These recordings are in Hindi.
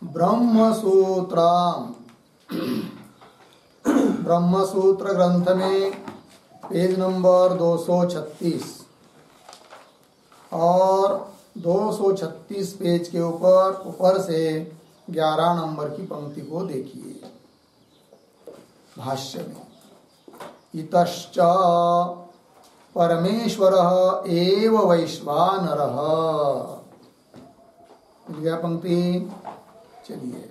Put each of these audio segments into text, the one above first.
ब्रह्मसूत्र ब्रह्मसूत्र ग्रंथ में पेज नंबर 236 और 236 पेज के ऊपर से 11 नंबर की पंक्ति को देखिए। भाष्य में इतश्च परमेश्वरः एव वैश्वानरः। मिल गया पंक्ति। चलिए,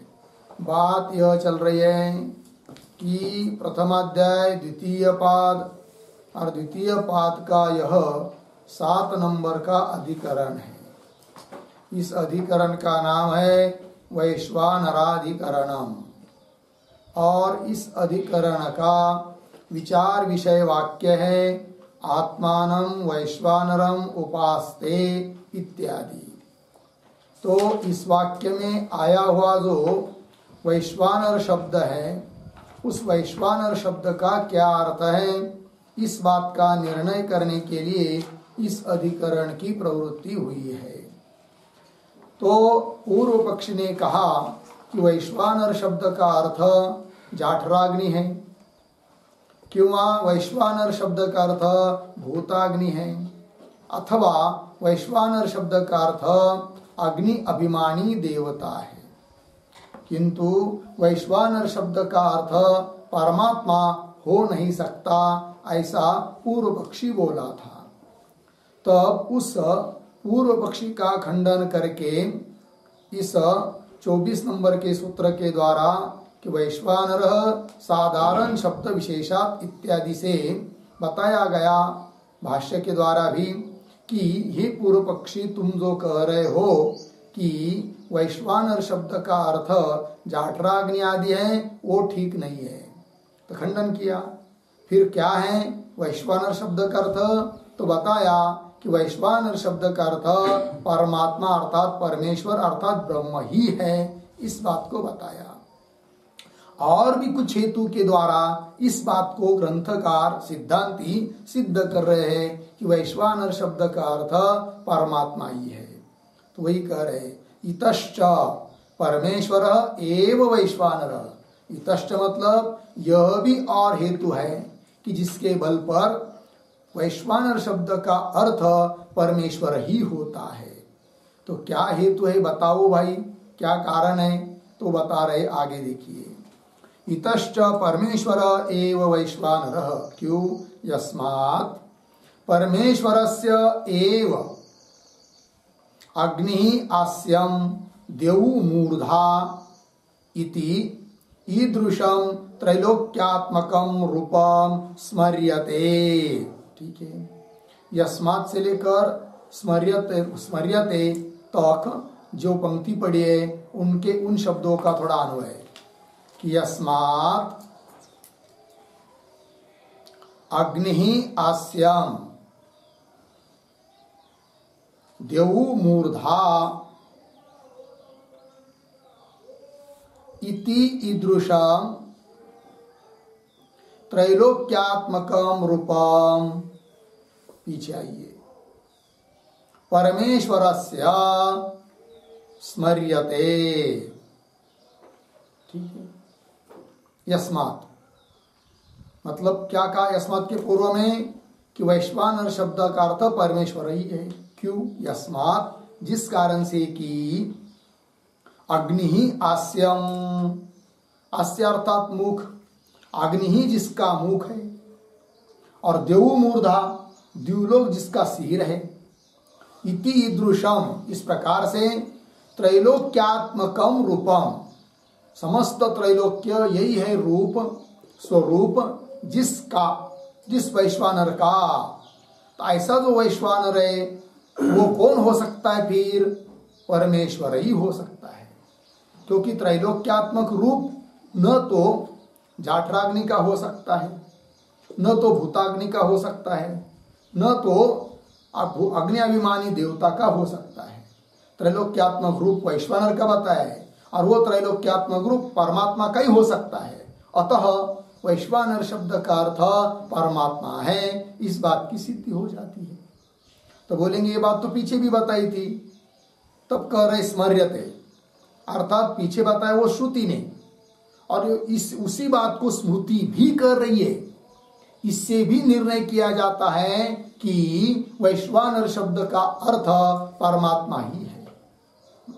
बात यह चल रही है कि प्रथमाध्याय द्वितीय पाद और द्वितीय पाद का यह 7 नंबर का अधिकरण है। इस अधिकरण का नाम है वैश्वानराधिकरणम और इस अधिकरण का विचार विषय वाक्य है आत्मानं वैश्वानरम उपास्ते इत्यादि। तो इस वाक्य में आया हुआ जो वैश्वानर शब्द है, उस वैश्वानर शब्द का क्या अर्थ है, इस बात का निर्णय करने के लिए इस अधिकरण की प्रवृत्ति हुई है। तो पूर्व पक्ष ने कहा कि वैश्वानर शब्द का अर्थ जाठराग्नि है, किंवा वैश्वानर शब्द का अर्थ भूताग्नि है, अथवा वैश्वानर शब्द का अर्थ अग्नि अभिमानी देवता है। किंतु वैश्वानर शब्द का अर्थ परमात्मा हो नहीं सकता, ऐसा पूर्व पक्षी बोला था। तब उस पूर्व पक्षी का खंडन करके इस 24 नंबर के सूत्र के द्वारा कि वैश्वानर साधारण शब्द विशेषात इत्यादि से बताया गया भाष्य के द्वारा भी कि हे पूर्व पक्षी, तुम जो कह रहे हो कि वैश्वानर शब्द का अर्थ जाठराग्नि आदि है, वो ठीक नहीं है। तो खंडन किया। फिर क्या है वैश्वानर शब्द का अर्थ? तो बताया कि वैश्वानर शब्द का अर्थ परमात्मा अर्थात परमेश्वर अर्थात ब्रह्म ही है। इस बात को बताया। और भी कुछ हेतु के द्वारा इस बात को ग्रंथकार सिद्धांती सिद्ध कर रहे हैं कि वैश्वानर शब्द का अर्थ परमात्मा ही है। तो वही कह रहे इतश्च परमेश्वर एव वैश्वानर। इतश्च मतलब यह भी और हेतु है कि जिसके बल पर वैश्वानर शब्द का अर्थ परमेश्वर ही होता है। तो क्या हेतु है बताओ भाई, क्या कारण है? तो बता रहे, आगे देखिए। इतश्च परमेश्वर एव वैश्वानरः। क्यों? यस्मात् परमेश्वरस्य एव अग्निः आस्यं देवु मूर्धा इति ईदृशं त्रैलोक्यात्मकं रूपम स्मर्यते। ठीक है, यस्मात् से लेकर स्मर्यते तक जो पंक्ति पढ़ी है उनके उन शब्दों का थोड़ा अन्वय कि यस्मात् अग्निः आस्यं देवु मूर्धा इति ईदृशं त्रैलोक्यात्मकं रूपम। पीछे आइए। परमेश्वरस्य स्मर्यते। ठीक है, यस्मात् मतलब क्या कहा यस्मात् के पूर्व में कि वैश्वानर शब्द का अर्थ परमेश्वर ही है। क्यों? यस्मात् जिस कारण से कि अग्नि ही आस्यम, आस्य अर्थात मुख, अग्नि ही जिसका मुख है, और देवु मूर्धा द्युलोक जिसका सिर है, इति ईदृशम इस प्रकार से त्रैलोक्यात्मकम रूपम समस्त त्रैलोक्य यही है रूप स्वरूप जिसका, जिस वैश्वानर का। तो ऐसा जो वैश्वानर है वो कौन हो सकता है? फिर परमेश्वर ही हो सकता है, क्योंकि त्रैलोक्यात्मक रूप न तो जाठराग्नि का हो सकता है, न तो भूताग्नि का हो सकता है, न तो अग्नि अभिमानी देवता का हो सकता है। त्रैलोक्यात्मक रूप वैश्वानर का बताया है और वो त्रैलोक्यात्मक रूप परमात्मा का ही हो सकता है। अतः वैश्वानर शब्द का अर्थ परमात्मा है, इस बात की सिद्धि हो जाती है। तो बोलेंगे ये बात तो पीछे भी बताई थी, तब कह रहे स्मर्यते। अर्थात पीछे बताया वो श्रुति ने, और उसी बात को स्मृति भी कर रही है। इससे भी निर्णय किया जाता है कि वैश्वानर शब्द का अर्थ परमात्मा ही है।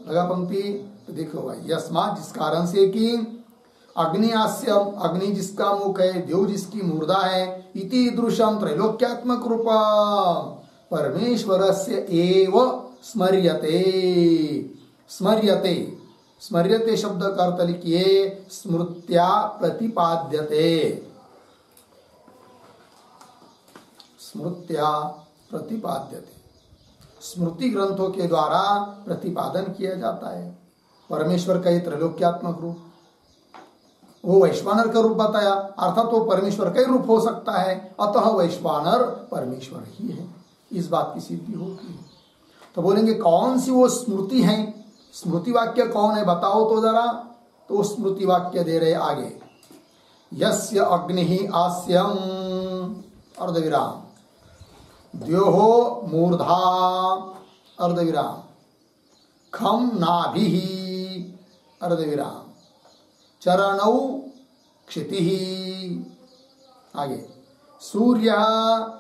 लगा पंक्ति? तो देखो भाई, यस्मात् जिस कारण से कि अग्नियास्यम, अग्नि जिसका मुख है, देव जिसकी मूर्धा है, इति दृशम त्रैलोक्यात्मक रूप परमेश्वरस्य एव स्मर्यते। स्मर्यते, स्मर्यते शब्द का अर्थ लिखिए स्मृत्या प्रतिपाद्यते। स्मृत्या प्रतिपाद्यते, स्मृति ग्रंथों के द्वारा प्रतिपादन किया जाता है परमेश्वर का ये त्रैलोक्यात्मक रूप। वो वैश्वानर का रूप बताया, अर्थात वो परमेश्वर का ही रूप हो सकता है, अतः वैश्वानर परमेश्वर ही है। इस बात की सिद्धि होती है। तो बोलेंगे कौन सी वो स्मृति है, स्मृति वाक्य कौन है बताओ तो जरा। तो स्मृति वाक्य दे रहे आगे, यस्य अग्नि आस्यम अर्धविराम, द्योहो मूर्धा अर्धविराम, खम नाभिः अर्धविराम, चरणौ क्षितिः, आगे सूर्य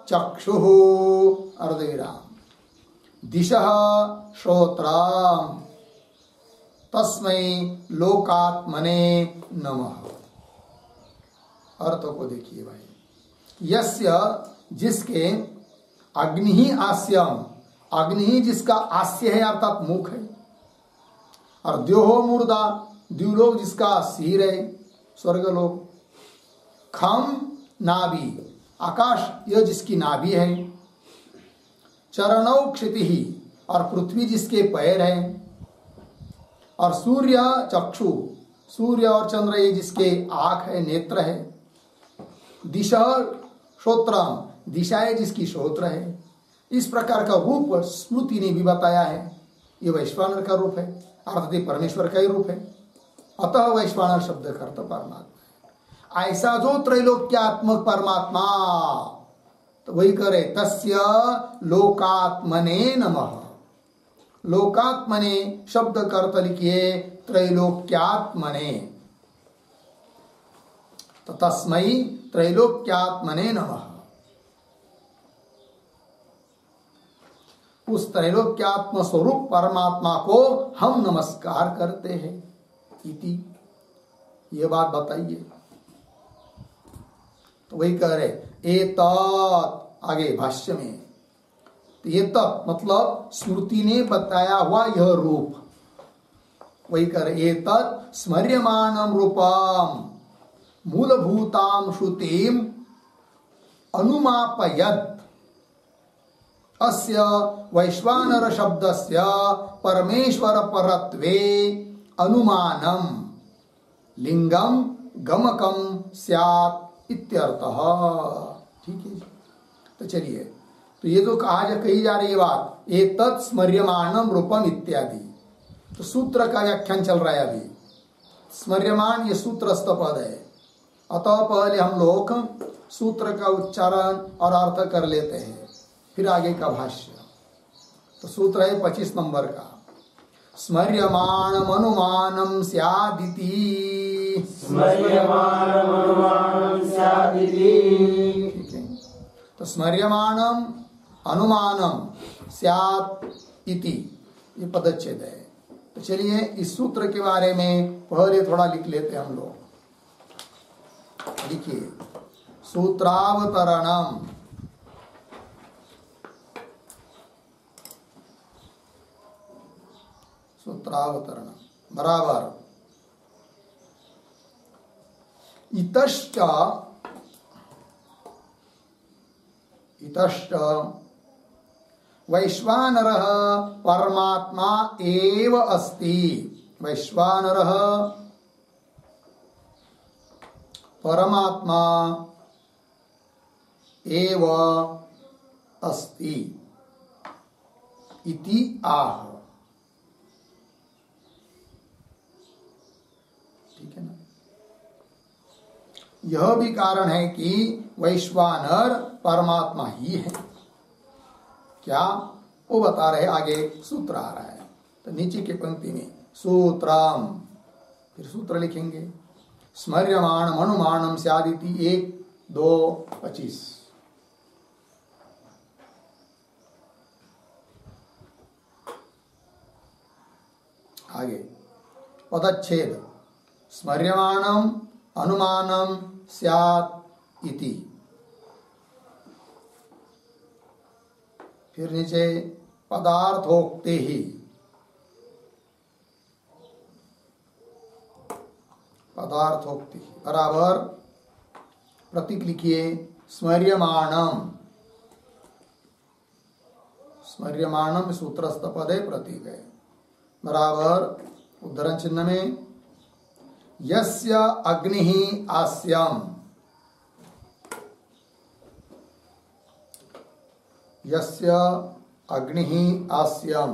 चक्षुः अर्धविराम, दिशः श्रोत्रम्, तस्मै लोकात्मने नमः। अर्थ को देखिए भाई, यस्य जिसके, अग्नि ही आस्यम, अग्नि ही जिसका आस्य है अर्थात मुख है, और द्योहो मूर्धा, द्युलोक जिसका सिर है स्वर्गलोक, खम नाभि आकाश यह जिसकी नाभि है, चरणौ क्षितिः और पृथ्वी जिसके पैर है, और सूर्य चक्षु, सूर्य और चंद्र ये जिसके आंख है नेत्र है, दिशा श्रोत्रम दिशा है जिसकी श्रोत्र है। इस प्रकार का रूप स्मृति ने भी बताया है। ये वैश्वानर का रूप है, अर्थात परमेश्वर का ही रूप है। अतः वैश्वानर शब्द का अर्थ परमात्मा। ऐसा जो त्रैलोक्यात्मक परमात्मा, तो वही करे तस्य लोकात्मने नमः। लोकात्मने शब्द का अर्थ लिखिए त्रैलोक्यात्मने, तो तस्मै त्रैलोक्यात्मने नमः। उस त्रैलोक्यात्म स्वरूप परमात्मा को हम नमस्कार करते हैं। इति ये बात बताइए। तो वही कह रहे एतत्, आगे भाष्य में तो ये तत् मतलब स्मृति ने बताया हुआ यह रूप, वही कह रहे एतत् स्मर्यमाणम रूपम मूलभूतां श्रुतिम अनुमापयत् अस्य वैश्वानर शब्दस्य परमेश्वर परत्वे अनुमानम लिंगम गमकम स्यात् इत्यर्थः। ठीक है, तो चलिए, तो ये जो कही जा रही है बात, एतत् स्मर्यमाणम रूपम इत्यादि, तो सूत्र का व्याख्यान चल रहा है अभी। स्मर्यमान ये सूत्रस्थ पद है, अतः पहले हम लोग सूत्र का उच्चारण और अर्थ कर लेते हैं, फिर आगे का भाष्य। तो सूत्र है 25 नंबर का, स्मर्यमाणम अनुमानम स्यादिति। स्मर्यमाणम अनुमानम स्यादिति। ठीक है, तो स्मर्यमाणम अनुमानम स्यात् इति ये पदच्छेद है। तो चलिए इस सूत्र के बारे में पहले थोड़ा लिख लेते हैं हम लोग। लिखिए सूत्रावतरणम, सूत्रावतरण बराबर इतश्च इतश्च वैश्वानरः परमात्मा एव अस्ति। वैश्वानरः परमात्मा एव अस्ति इति आह। ठीक है ना। यह भी कारण है कि वैश्वानर परमात्मा ही है। क्या वो बता रहे, आगे सूत्र आ रहा है। तो नीचे की पंक्ति में सूत्रम, फिर सूत्र लिखेंगे। स्मर्यमाणम अनुमानम स्यादिति 1, 2, 25। आगे पदच्छेद। स्मर्यमाणम अनुमानम स्यात् इति। फिर नीचे पदार्थोक्ते ही, पदार्थोक्ति बराबर प्रतीक लिखिए। स्मर्यमाणम, स्मर्यमाणम सूत्रस्थ पद है, प्रतीक है, बराबर उद्धरण चिन्ह में यस्य अग्निः आस्यम, यस्य अग्निः आस्यम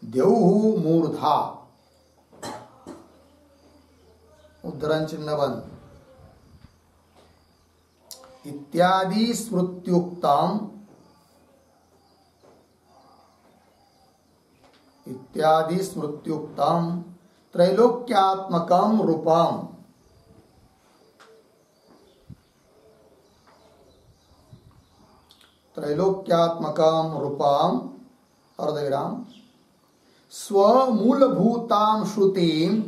द्यौः मूर्धा, उद्धरण चिन्ह बंद, इत्यादि स्मृत्युक्तम, इत्यादि स्मृत्युक्तम त्रैलोक्यात्मकम रूपम, त्रैलोक्यात्मकम रूपम अर्धविराम स्वमूलभूतां श्रुतिं,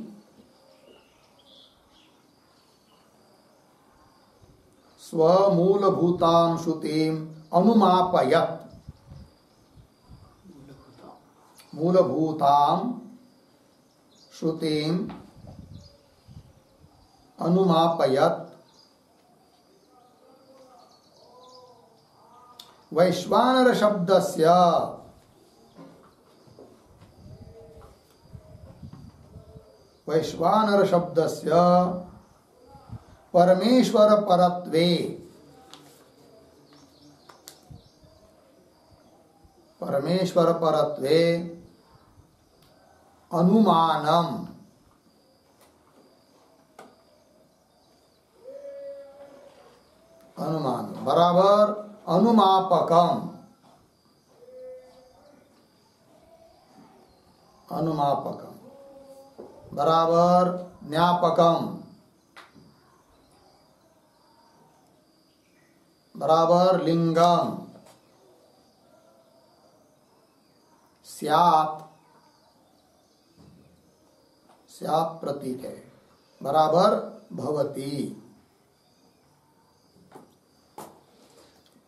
स्वमूलभूतां श्रुतिं अनुमापयत्, मूलभूतां श्रुतिं अनुमापयत् वैश्वानर शब्दस्य, वैश्वानर शब्दस्य परमेश्वर परत्वे, परमेश्वर परत्वे अनुमानम, अनुमान बराबर अनुमापकम, अनुमापकम बराबर ज्ञापकम, बराबर लिंगम, स्यात्, स्यात् प्रतीक है, बराबर भवति,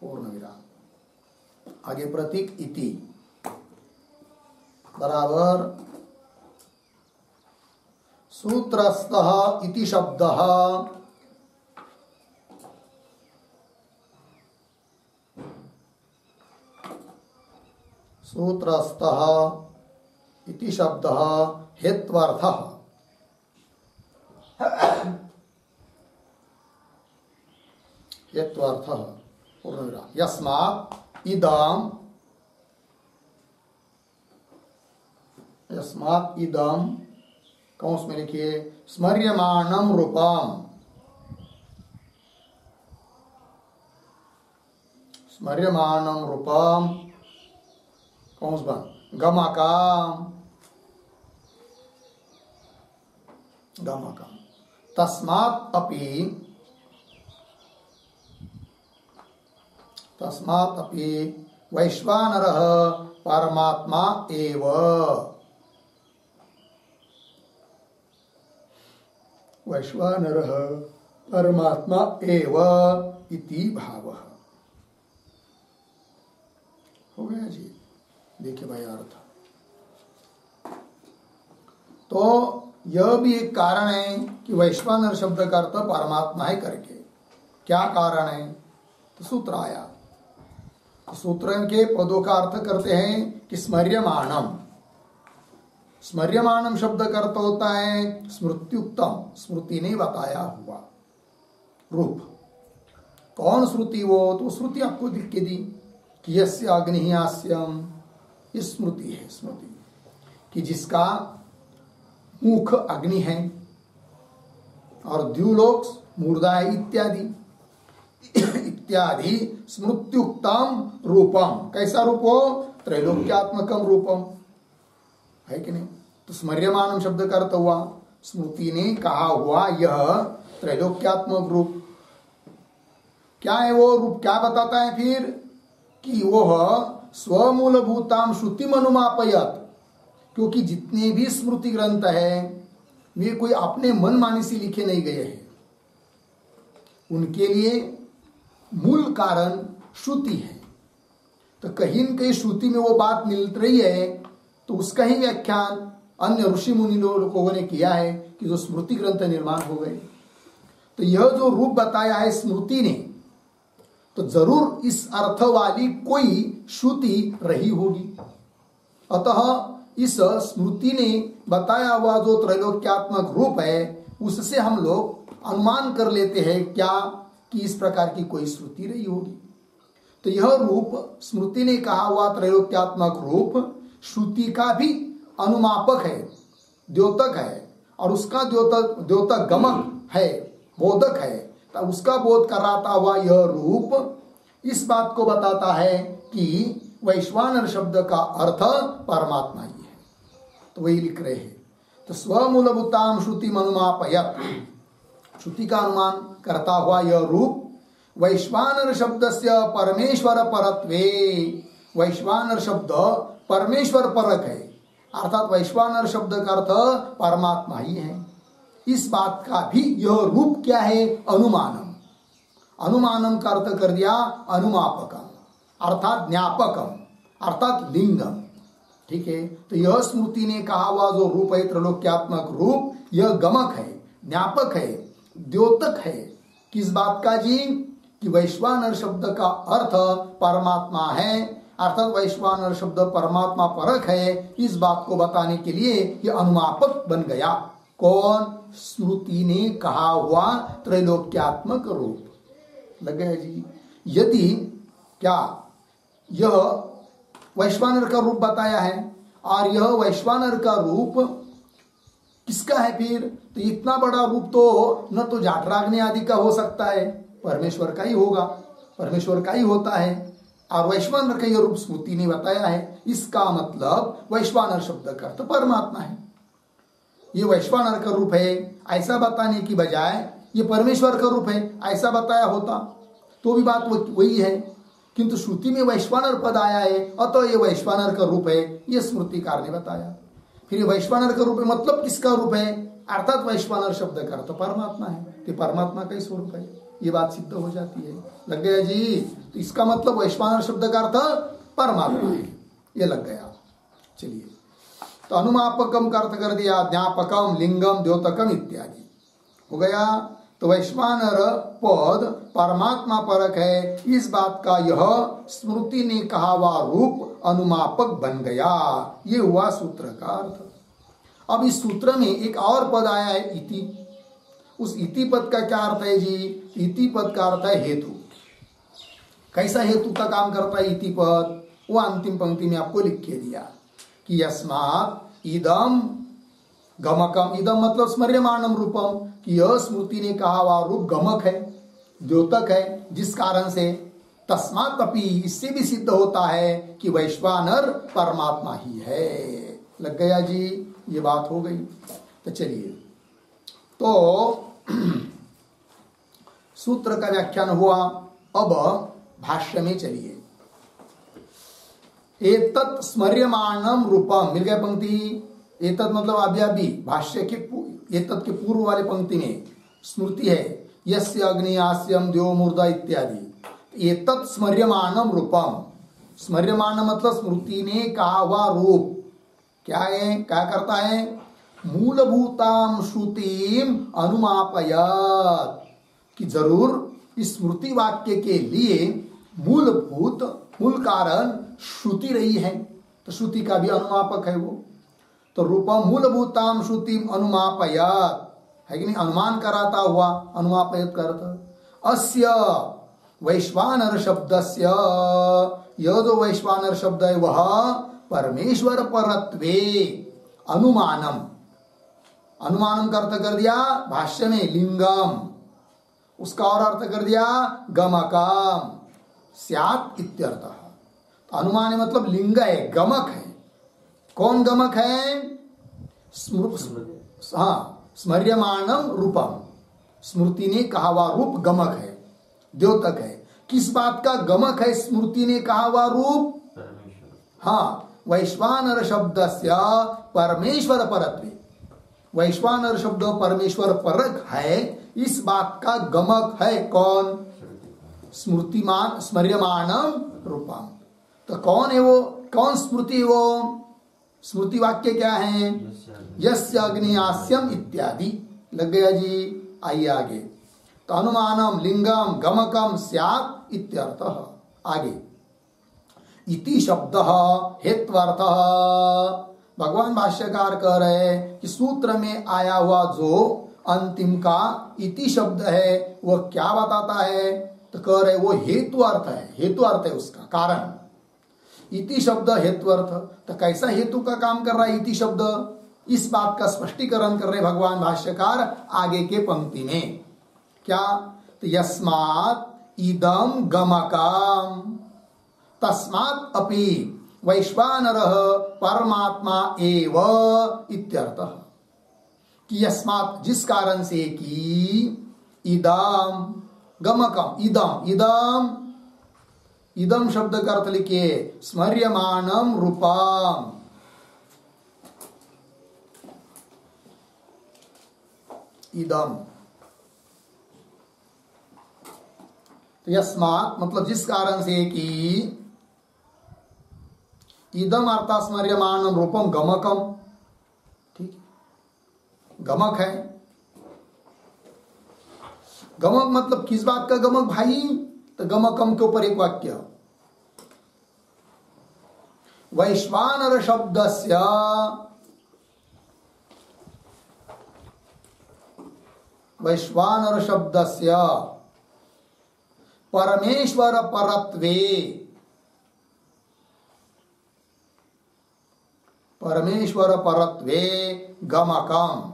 पूर्ण विराम। आगे प्रतीक इति, बराबर सूत्रस्थः इति शब्दः सूत्रस्थः इति शब्दः हेत्वर्थः, हेत्वर्थः पूर्णविराम। यस्मात् इदं, यस्मात् इदं कौंस में लिखिए स्मर्यमाणम रूपम, स्मर्यमाणम रूपम कौंस बन गमकम, गमकम तस्मात् अपि, तस्मात् अपि वैश्वानरः परमात्मा एव, वैश्वानरः परमात्मा एव इति भावः। हो गया जी, देखिए भाई अर्थ। तो यह भी एक कारण है कि वैश्वानर शब्द का अर्थ परमात्मा है करके। क्या कारण है? तो सूत्र आया, तो सूत्र के पदों का अर्थ करते हैं कि स्मर्यमाणम, स्मर्यमाणम शब्द का अर्थ होता है स्मृत्युक्तम, स्मृति ने बताया हुआ रूप। कौन श्रुति? वो तो श्रुति आपको लिख के दी कि यस्य अग्नि आस्यम, ये स्मृति है, स्मृति कि जिसका मुख अग्नि है और द्युलोक मूर्धा है इत्यादि, इत्यादि स्मृत्युक्तम रूपम। कैसा रूप हो? त्रैलोक्यात्मकम रूपम है कि नहीं? तो तो स्मर्यमानम शब्द का अर्थ हुआ स्मृति ने कहा हुआ यह त्रैलोक्यात्मक रूप। क्या है वो रूप? क्या बताता है फिर कि वह स्वमूलभूताम श्रुति अनुमापयत, क्योंकि जितने भी स्मृति ग्रंथ है वे कोई अपने मन मानी से लिखे नहीं गए हैं, उनके लिए मूल कारण श्रुति है। तो कहीं न कहीं श्रुति में वो बात मिल रही है, तो उसका ही व्याख्यान अन्य ऋषि मुनि लोगों ने किया है कि जो स्मृति ग्रंथ निर्माण हो गए। तो यह जो रूप बताया है स्मृति ने, तो जरूर इस अर्थ वाली कोई श्रुति रही होगी। अतः इस स्मृति ने बताया हुआ जो त्रैलोक्यात्मक रूप है उससे हम लोग अनुमान कर लेते हैं क्या कि इस प्रकार की कोई श्रुति रही होगी। तो यह रूप स्मृति ने कहा हुआ त्रैलोक्यात्मक रूप श्रुति का भी अनुमापक है, द्योतक है, और उसका द्योतक गमक है, बोधक है। तो उसका बोध कराता हुआ यह रूप इस बात को बताता है कि वैश्वानर शब्द का अर्थ परमात्मा ही है। तो वही लिख रहे हैं। तो स्वमूलभूताम श्रुति अनुमापयत, श्रुति का अनुमान करता हुआ यह रूप वैश्वानर शब्द से परमेश्वर परत्वे, वैश्वानर शब्द परमेश्वर परक है, अर्थात वैश्वानर शब्द का अर्थ परमात्मा ही है। इस बात का भी यह रूप क्या है? अनुमानम। अनुमानम का अर्थ कर दिया अनुमापकम, अर्थात ज्ञापकम, अर्थात लिंगम। ठीक है। तो यह स्मृति ने कहा हुआ जो रूप है त्रैलोक्यात्मक रूप, यह गमक है, ज्ञापक है, द्योतक है। किस बात का जी? कि वैश्वानर शब्द का अर्थ परमात्मा है, अर्थात वैश्वानर शब्द परमात्मा परक है। इस बात को बताने के लिए यह अनुमापक बन गया। कौन? स्मृति ने कहा हुआ त्रैलोक्यात्मक रूप। लग गया जी। यदि क्या यह वैश्वानर का रूप बताया है और यह वैश्वानर का रूप किसका है फिर? तो इतना बड़ा रूप तो न तो जाटराग्नि आदि का हो सकता है, परमेश्वर का ही होगा, परमेश्वर का ही होता है। और वैश्वानर का यह रूप स्मृति ने बताया है। इसका मतलब वैश्वानर शब्द का अर्थ परमात्मा है। ये वैश्वानर का रूप है ऐसा बताने की बजाय ये परमेश्वर का रूप है ऐसा बताया होता तो भी बात वही है, किंतु श्रुति में वैश्वानर पद आया है, अतः ये वैश्वानर का रूप है, ये स्मृतिकार ने बताया। फिर ये वैश्वानर का रूप है मतलब किसका रूप है? अर्थात वैश्वानर शब्द का अर्थ परमात्मा है, तो परमात्मा का ही स्वरूप है। ये बात सिद्ध हो जाती है। लग गया जी। तो इसका मतलब वैश्वानर शब्द का अर्थ परमात्मा है, ये लग गया। चलिए, तो अनुमापकम का अर्थ कर दिया ज्ञापकम, लिंगम, द्योतकम इत्यादि हो गया। तो वैश्वानर पद परमात्मा परक है, इस बात का यह स्मृति ने कहा हुआ रूप अनुमापक बन गया। ये हुआ सूत्र का अर्थ। अब इस सूत्र में एक और पद आया है इति। उस इति पद का क्या अर्थ है जी? इति पद का अर्थ है हेतु। कैसा हेतु का काम करता है इति पद? वो अंतिम पंक्ति में आपको लिख के दिया कि यस्मात् इदम गमकम, इदम मतलब स्मर्यमाणम रूपम, कि यह स्मृति ने कहा हुआ रूप गमक है, द्योतक है, जिस कारण से तस्मात् अपि, इससे भी सिद्ध होता है कि वैश्वानर परमात्मा ही है। लग गया जी। ये बात हो गई। तो चलिए, तो सूत्र का व्याख्यान हुआ। अब भाष्य में चलिए। एतत् स्मर्यमाणम रूपम, मिल गया पंक्ति। एतत् मतलब अभी भाष्य के एतत् के पूर्व वाले पंक्ति में स्मृति है, यस्य अग्नि आस्यम द्यो मूर्धा इत्यादि। एतत् स्मर्यमाणम रूपम, स्मर्यमाण मतलब स्मृति ने कहा हुआ रूप क्या है? क्या करता है? मूलभूताम श्रुतिम अनुमापयत, कि जरूर इस स्मृति वाक्य के लिए मूलभूत, मूल कारण श्रुति रही है, तो श्रुति का भी अनुमापक है वो। तो रूपम मूलभूताम श्रुतिम अनुमापयत है कि नहीं? अनुमान कराता हुआ, अनुमापयत करता। अस्य वैश्वानर शब्दस्य, यह जो वैश्वानर शब्द है वह परमेश्वर परत्वे अनुमानम, अनुमानम का अर्थ कर दिया भाष्य में लिंगम, उसका और अर्थ कर दिया गमकम स्यात् इत्यर्थः। तो अनुमान मतलब लिंग है, गमक है। कौन गमक है? स्मर्यमाणम रूपम, स्मृति ने कहा हुआ रूप गमक है, द्योतक है। किस बात का गमक है स्मृति ने कहा हुआ रूप? हाँ, वैश्वानर शब्दस्य परमेश्वर परत्वे, वैश्वानर शब्द परमेश्वर परक है, इस बात का गमक है कौन? स्मृतिमान स्मर्यमाणम रूपम। तो कौन है वो? कौन स्मृति? वो स्मृति वाक्य क्या है? यस्य अग्नियास्यम इत्यादि। लग गया जी? आइए आगे। तो अनुमानम लिंगम गमकम स्यात् इत्यर्थः। आगे इति शब्द हेत्वर्थ। भगवान भाष्यकार कह रहे हैं कि सूत्र में आया हुआ जो अंतिम का इति शब्द है वह क्या बताता है? तो कह रहे वो हेतु अर्थ है, हेतु अर्थ है उसका कारण। इति शब्द हेतु अर्थ, तो कैसा हेतु का काम कर रहा है इति शब्द? इस बात का स्पष्टीकरण कर रहे भगवान भाष्यकार आगे के पंक्ति में। क्या? तो यस्मात् इदम गमकम तस्मात् अपि वैश्वानरः परमात्मा एव इत्यर्थः। कि यस्मात् जिस कारण से कि इदम गमकम, इदम इदम इदम शब्द का अर्थ लिखिए स्मर्यमाणम रूपम। इदम तो यस्मात् मतलब जिस कारण से कि इदम अर्थात स्मर्यमाणम रूपम गमकम। ठीक, गमक है। गमक मतलब किस बात का गमक भाई? तो गमकम के ऊपर एक वाक्य, वैश्वानर शब्दस्य वैश्वानर शब्दस्य परमेश्वर परत्वे, परमेश्वर परत्वे गमकम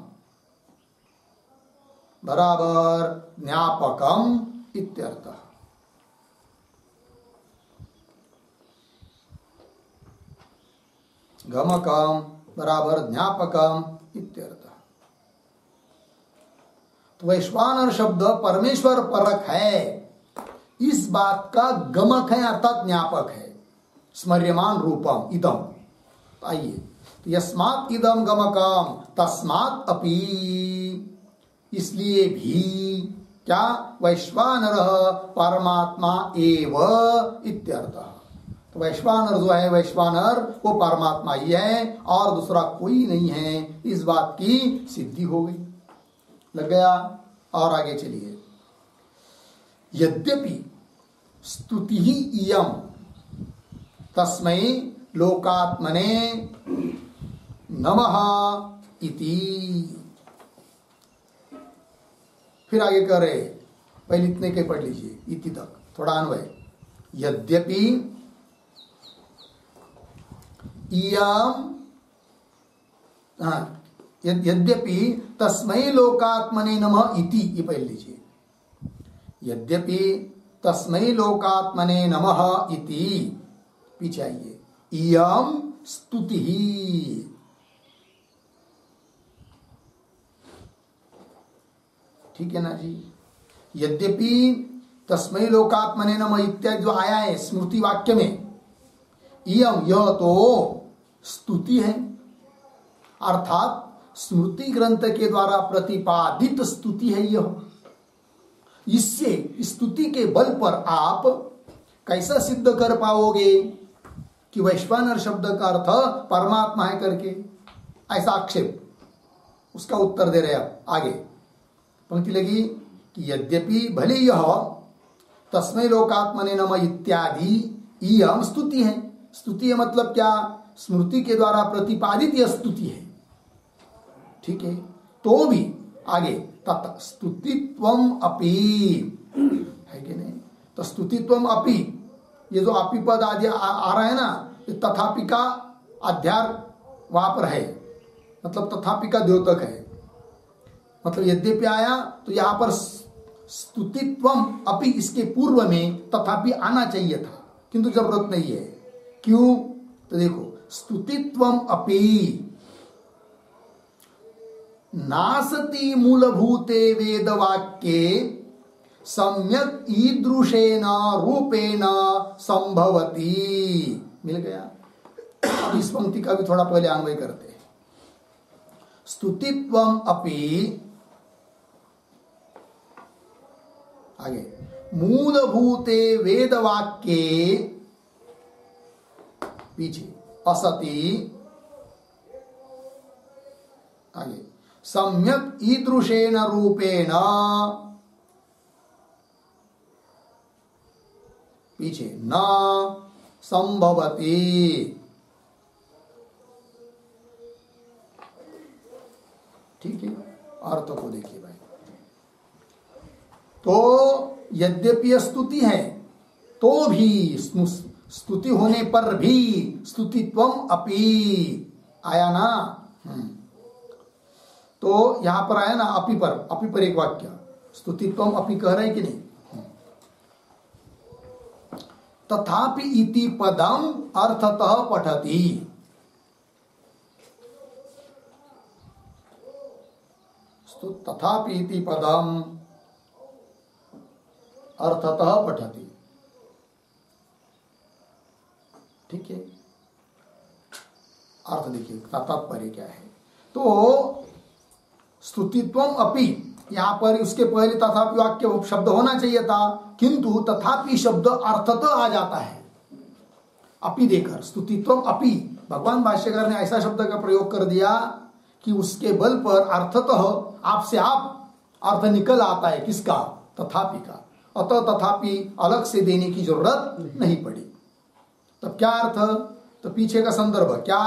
बराबर ज्ञापकम इत्यर्थः। गमकम बराबर ज्ञापकम इत्यर्थः। तो वैश्वानर शब्द परमेश्वर परक है, इस बात का गमक है अर्थात ज्ञापक है। स्मर्यमान रूपम इदम। आइए, तो यस्मात् इदम गमकम तस्मात् अपि, इसलिए भी क्या? वैश्वानरः परमात्मा एव इत्यर्थः। तो वैश्वानर जो है, वैश्वानर वो परमात्मा ही है और दूसरा कोई नहीं है, इस बात की सिद्धि हो गई। लग गया? और आगे चलिए। यद्यपि स्तुति ही इयम तस्मै लोकात्मने नमः इति। फिर आगे कह रहे, पहले इतने के पढ़ लीजिए इति तक, थोड़ा अन्वय। यद्यपि इयम, यद्यपि तस्मै लोकात्मने नमः इति, ये पढ़ लीजिए। यद्यपि तस्मै लोकात्मने नमः इति, पीछे आइए। इयम स्तुति ही, ठीक है ना जी? यद्यपि तस्मै लोकात्मने नमः इत्यादि जो आया है स्मृति वाक्य में, इयम यह तो स्तुति है, अर्थात स्मृति ग्रंथ के द्वारा प्रतिपादित स्तुति है यह। इससे स्तुति के बल पर आप कैसा सिद्ध कर पाओगे कि वैश्वानर शब्द का अर्थ परमात्मा है करके? ऐसा आक्षेप, उसका उत्तर दे रहे आप। आगे पंक्ति लगी कि यद्यपि भले यह तस्मै लोकात्मने नमः इत्यादि इयम स्तुति है। स्तुति है मतलब क्या? स्मृति के द्वारा प्रतिपादित यह स्तुति है, ठीक है? तो भी आगे तत् स्तुतित्वम अपि है कि नहीं? तो स्तुतित्वम अपि, ये जो अपि पद आदि आ रहा है ना, ये तथापि का अध्यार वहां पर है, मतलब तथापि का द्योतक है। मतलब यद्यपि आया तो यहां पर स्तुतित्वम अपि इसके पूर्व में तथापि आना चाहिए था, किंतु जरूरत नहीं है। क्यों? तो देखो स्तुतित्वम अपि, नासति मूलभूते वेदवाक्ये सम्यक ईदृशेन रूपेण संभवति। मिल गया। अब इस पंक्ति का भी थोड़ा पहले अन्वय करते हैं। स्तुतित्वम अपि, आगे, मूलभूते वेदवाक्ये, पीछे असति, आगे, सम्यक ईदृशेन रूपेण, पीछे न संभवति। ठीक है, अर्थ को देखिए भाई। तो यद्यपि स्तुति है तो भी, स्तुति होने पर भी स्तुतित्वम अपि आया ना। तो यहां पर आया ना अपि पर एक वाक्य, स्तुतित्वम अपि कह रहे हैं कि नहीं। तथापि इति पदम अर्थतः पठति। तथापि इति पदम अर्थतः पठति। ठीक है, अर्थ देखिए तात्पर्य क्या है। तो स्तुतित्वम अपि, यहां पर उसके पहले तथापि वाक्य शब्द होना चाहिए था, किंतु तथापि शब्द अर्थतः आ जाता है अपि देकर। स्तुतित्वम अपि, भगवान भाष्यकार ने ऐसा शब्द का प्रयोग कर दिया कि उसके बल पर अर्थतः आपसे आप अर्थ निकल आता है। किसका? तथापि का। अतः तथापि अलग से देने की जरूरत नहीं पड़ी। तब क्या अर्थ? तो पीछे का संदर्भ क्या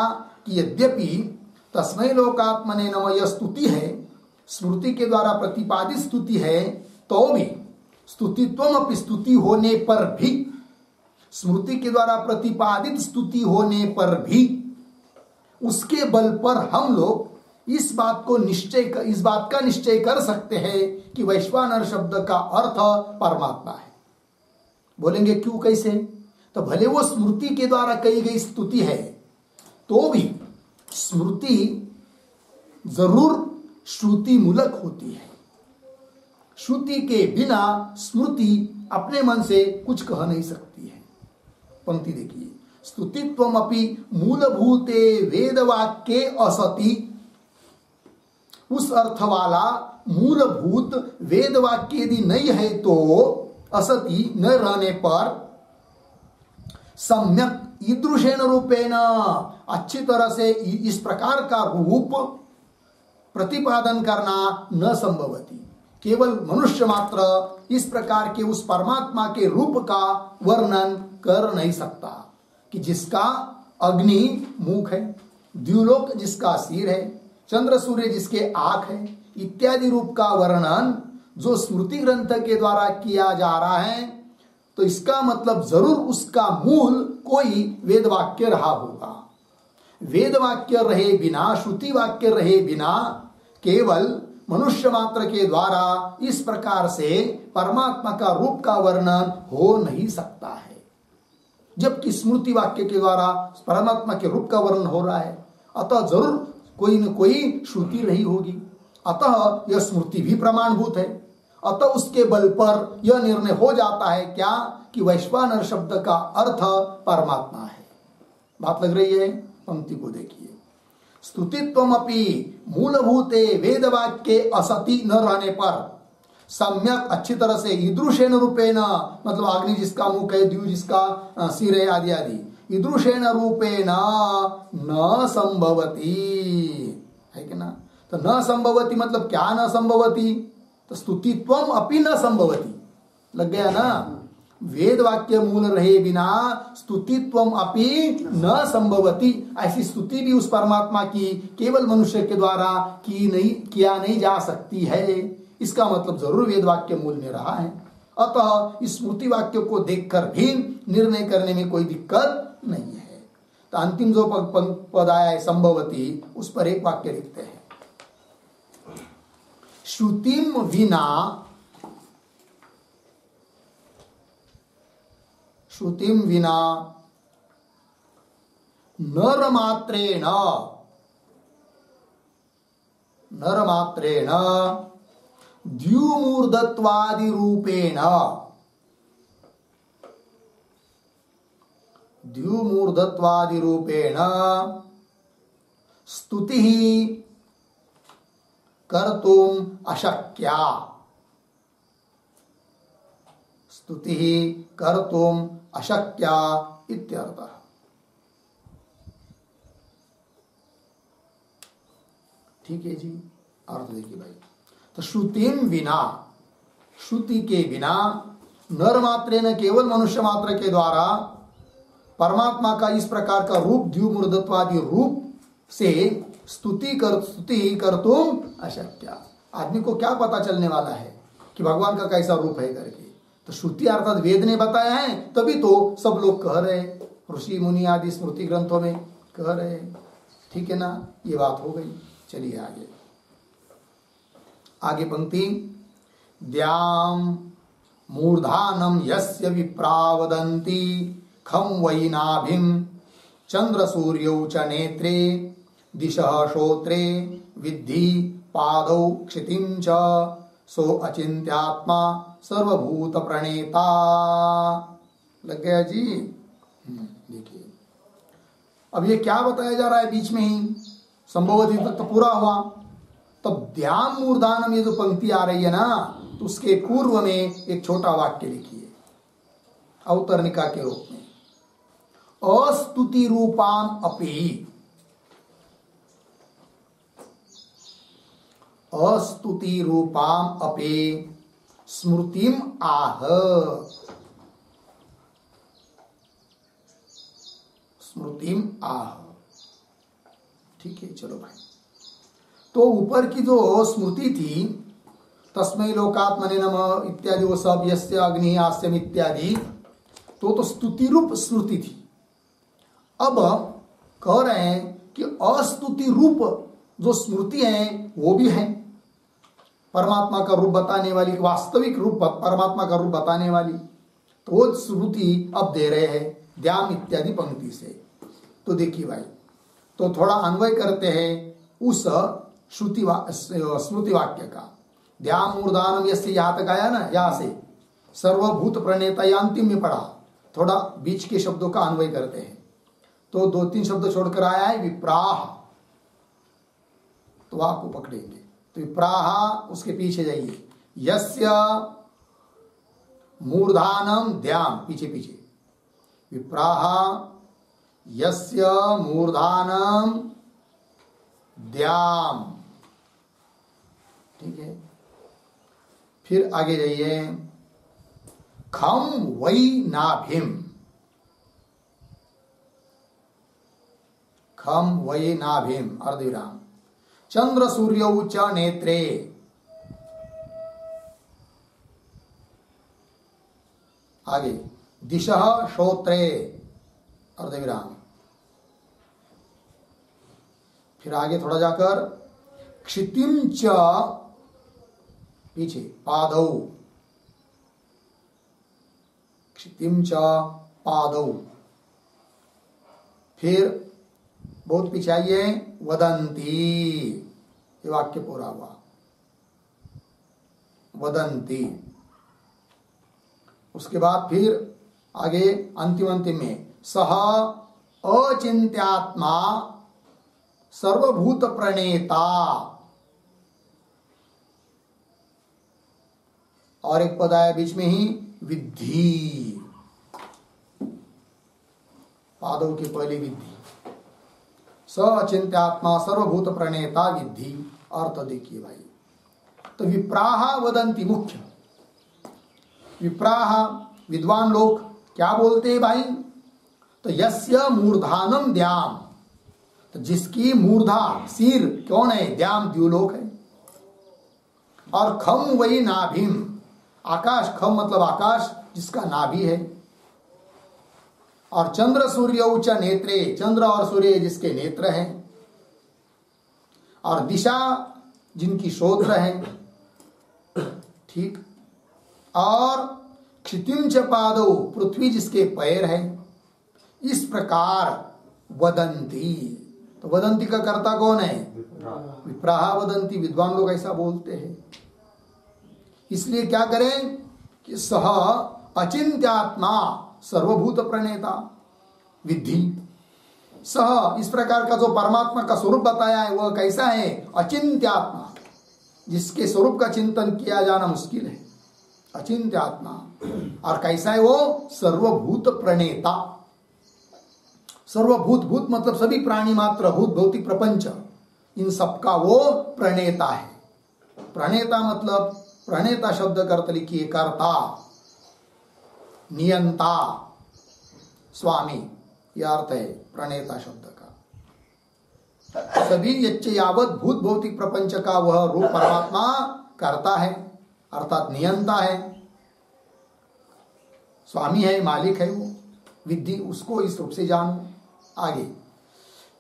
कि यद्यपि तस्मै लोकात्मने नमः यह स्तुति है, स्मृति के द्वारा प्रतिपादित स्तुति है, तो भी स्तुतित्वम अपि, स्तुति होने पर भी, स्मृति के द्वारा प्रतिपादित स्तुति होने पर भी, उसके बल पर हम लोग इस बात का निश्चय कर सकते हैं कि वैश्वानर शब्द का अर्थ परमात्मा है। बोलेंगे क्यों, कैसे? तो भले वो स्मृति के द्वारा कही गई स्तुति है, तो भी स्मृति जरूर श्रुति मूलक होती है। श्रुति के बिना स्मृति अपने मन से कुछ कह नहीं सकती है। पंक्ति देखिए, स्तुतित्वम अपि मूलभूते वेदवाक्ये असति। उस अर्थ वाला मूलभूत वेदवाक्य यदि नहीं है तो असति, न रहने पर, सम्यक ईदृशेन रूपेण, अच्छी तरह से इस प्रकार का रूप प्रतिपादन करना न संभवती। केवल मनुष्य मात्र इस प्रकार के उस परमात्मा के रूप का वर्णन कर नहीं सकता कि जिसका अग्नि मुख है, द्युलोक जिसका सिर है, चंद्र सूर्य जिसके आंख है, इत्यादि रूप का वर्णन जो स्मृति ग्रंथ के द्वारा किया जा रहा है, तो इसका मतलब जरूर उसका मूल कोई वेद वाक्य रहा होगा। वेद वाक्य रहे बिना, श्रुति वाक्य रहे बिना, केवल मनुष्य मात्र के द्वारा इस प्रकार से परमात्मा का रूप का वर्णन हो नहीं सकता है। जबकि स्मृति वाक्य के द्वारा परमात्मा के रूप का वर्णन हो रहा है, अतः जरूर कोई न कोई श्रुति रही होगी। अतः यह स्मृति भी प्रमाणभूत है। अतः उसके बल पर यह निर्णय हो जाता है क्या कि वैश्वानर शब्द का अर्थ परमात्मा है। बात लग रही है? पंक्ति को देखिए, स्तुतित्वमपि मूलभूते वेदवाक्ये असति न रहने पर, सम्यक अच्छी तरह से ईदृशेन रूपेण, मतलब अग्नि जिसका मुख है, द्यु जिसका सिर है, आदि आदि, ईदृशेन रूपेण न संभवती, है कि ना? तो न संभवती मतलब क्या? न संभवती तो स्तुतित्वम अपि न संभवती, लग गया ना? वेद वाक्य मूल रहे बिना स्तुतित्वम अपि न संभवती, ऐसी स्तुति भी उस परमात्मा की केवल मनुष्य के द्वारा किया नहीं जा सकती है। इसका मतलब जरूर वेद वाक्य मूल में रहा है। अतः इस स्मृति वाक्य को देखकर भी निर्णय करने में कोई दिक्कत नहीं है। तो अंतिम जो पद आया है संभवती, उस पर एक वाक्य लिखते हैं, श्रुतिम विना, श्रुतिम विना नर मात्रेण नरमात्रेण द्युमूर्धत्वादि रूपेण स्तुति कर्तुम अशक्या, स्तुति कर्तुम अशक्या इत्यर्थः। ठीक है जी, अर्थ देखिए भाई। तो श्रुतिम बिना, श्रुति के बिना, नर मात्रे न केवल मनुष्य मात्र के द्वारा परमात्मा का इस प्रकार का रूप द्युमूर्धत्वादि रूप से स्तुति कर तुम अशक्या। आदमी को क्या पता चलने वाला है कि भगवान का कैसा रूप है करके? तो श्रुति अर्थात वेद ने बताया है, तभी तो सब लोग कह रहे, ऋषि मुनि आदि स्मृति ग्रंथों में कह रहे। ठीक है ना, ये बात हो गई। चलिए आगे, आगे पंक्ति। द्याम मूर्धानम यस्य विप्रा वदन्ति खं वै नाभिं चंद्र सूर्यौ च नेत्रे दिशः श्रोत्रे विद्धि पादौ क्षितिं च सो अचिंत्यात्मा सर्वभूत प्रणेता। लग गया जी? देखिए अब ये क्या बताया जा रहा है बीच में ही, संभवतः तो पूरा हुआ। तब ध्यान मूर्धानम ये जो पंक्ति आ रही है ना, तो उसके पूर्व में एक छोटा वाक्य लिखिए अवतरणिका के रूप में। अस्तुति रूपाम अपि, अस्तुति रूपाम अपि स्मृतिम आह, स्मृतिम आह। ठीक है, चलो भाई। तो ऊपर की जो स्मृति थी, तस्मै लोकात्मने नमः इत्यादि, वो सब, यस्य अग्नि आस्यम इत्यादि, तो स्तुति रूप स्मृति थी। अब कह रहे हैं कि अस्तुति रूप जो स्मृति है वो भी है, परमात्मा का रूप बताने वाली, वास्तविक रूप परमात्मा का रूप बताने वाली। तो वो स्मृति अब दे रहे हैं द्याम इत्यादि पंक्ति से। तो देखिए भाई, तो थोड़ा अन्वय करते हैं उस श्रुति स्मृति वाक्य का। द्याम मूर्धानम यस्य, यहां तक आया ना, यहां से सर्वभूत प्रणेता, या अंतिम में पढ़ा। थोड़ा बीच के शब्दों का अन्वय करते हैं। तो 2-3 शब्द छोड़कर आया है विप्राह, तो आपको पकड़ेंगे। तो विप्राह, उसके पीछे जाइए, यस्य मूर्धानम द्याम, पीछे पीछे, विप्राह यस्य मूर्धानम द्याम। ठीक है, फिर आगे जाइए, खम वै नाभिम, खम वै नाभिम अर्धविराम चंद्र सूर्यौ च नेत्रे। आगे दिशः श्रोत्रे अर्धविराम। फिर आगे थोड़ा जाकर क्षितिम च, पीछे पादौ, क्षितिम च पादौ। फिर बहुत पीछे आइए, वदंती, ये वाक्य पूरा हुआ, वदंती। उसके बाद फिर आगे अंतिम में, सह अचिंत्यात्मा सर्वभूत प्रणेता। और एक पद आया बीच में ही, विद्धि, पादों की पहली विद्धि, स अचिंत्यात्मा सर्वभूत प्रणेता विद्धि। अर्थ देखिए भाई, तो विप्राह वदंती, मुख्य विप्राह विद्वान लोग क्या बोलते हैं भाई? तो यस्य मूर्धानम द्याम, तो जिसकी मूर्धा सिर कौन है? द्याम द्युलोक है। और खम वही नाभिम, आकाश, खम मतलब आकाश, जिसका नाभि है। और चंद्र सूर्य उच्च नेत्रे, चंद्र और सूर्य जिसके नेत्र हैं। और दिशा जिनकी श्रोत्र है। ठीक, और क्षितिंच पादो, पृथ्वी जिसके पैर है। इस प्रकार वदंती, तो वदंती का कर्ता कौन है? विप्राहा वदंती, विद्वान लोग ऐसा बोलते हैं। इसलिए क्या करें कि सह अचिंत्यात्मा सर्वभूत प्रणेता विद्धि। सह, इस प्रकार का जो परमात्मा का स्वरूप बताया है वह कैसा है? अचिंत्यात्मा, जिसके स्वरूप का चिंतन किया जाना मुश्किल है, अचिंत्यात्मा। और कैसा है वो? सर्वभूत प्रणेता। सर्वभूत, भूत मतलब सभी प्राणी मात्र, भूत भौतिक प्रपंच, इन सबका वो प्रणेता है। प्रणेता मतलब, प्रणेता शब्द का अर्थ लिखिए कर्ता, नियंता, स्वामी, यह अर्थ है प्रणेता शब्द का। सभी यच्च यावत भूत भौतिक प्रपंच का वह रूप परमात्मा करता है, अर्थात नियंता है, स्वामी है, मालिक है वो। विद्धि, उसको इस रूप से जानो। आगे,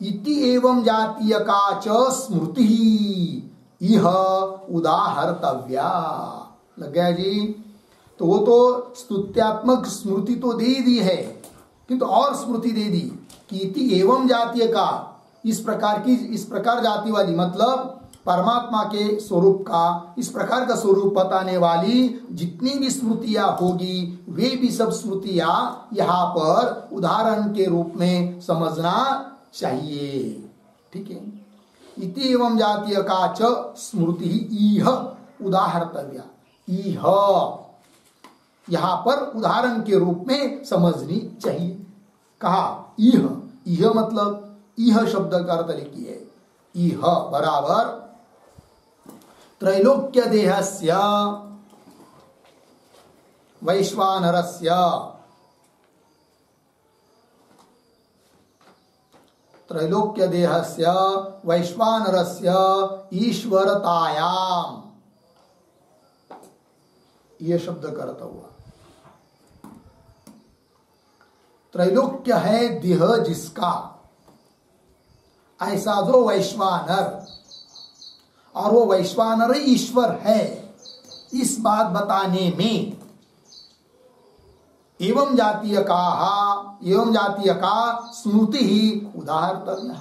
इति एवं जातीय का च स्मृति इह उदाहर्तव्या। लग गया जी? तो वो तो स्तुत्यात्मक स्मृति तो दे दी है, किंतु और स्मृति दे दी कि इति एवं जातीय का, इस प्रकार जाति वाली, मतलब परमात्मा के स्वरूप का इस प्रकार का स्वरूप बताने वाली जितनी भी स्मृतियां होगी, वे भी सब स्मृतियां यहाँ पर उदाहरण के रूप में समझना चाहिए। ठीक है। इति एवं जातीय का च स्मृति इह उदाहर्तव्या। इह यहाँ पर उदाहरण के रूप में समझनी चाहिए। कहा इह, इह मतलब इह शब्द का अर्थ लिखिए, इह बराबर त्रैलोक्य देहस्य वैश्वानरस्य, त्रैलोक्य देहस्य वैश्वानरस्य ईश्वरतायाम, यह शब्द करता हुआ। त्रैलोक्य है देह जिसका, ऐसा जो वैश्वानर, और वो वैश्वानर ईश्वर है, इस बात बताने में एवं जातीय का स्मृति ही उदाहर्तव्य।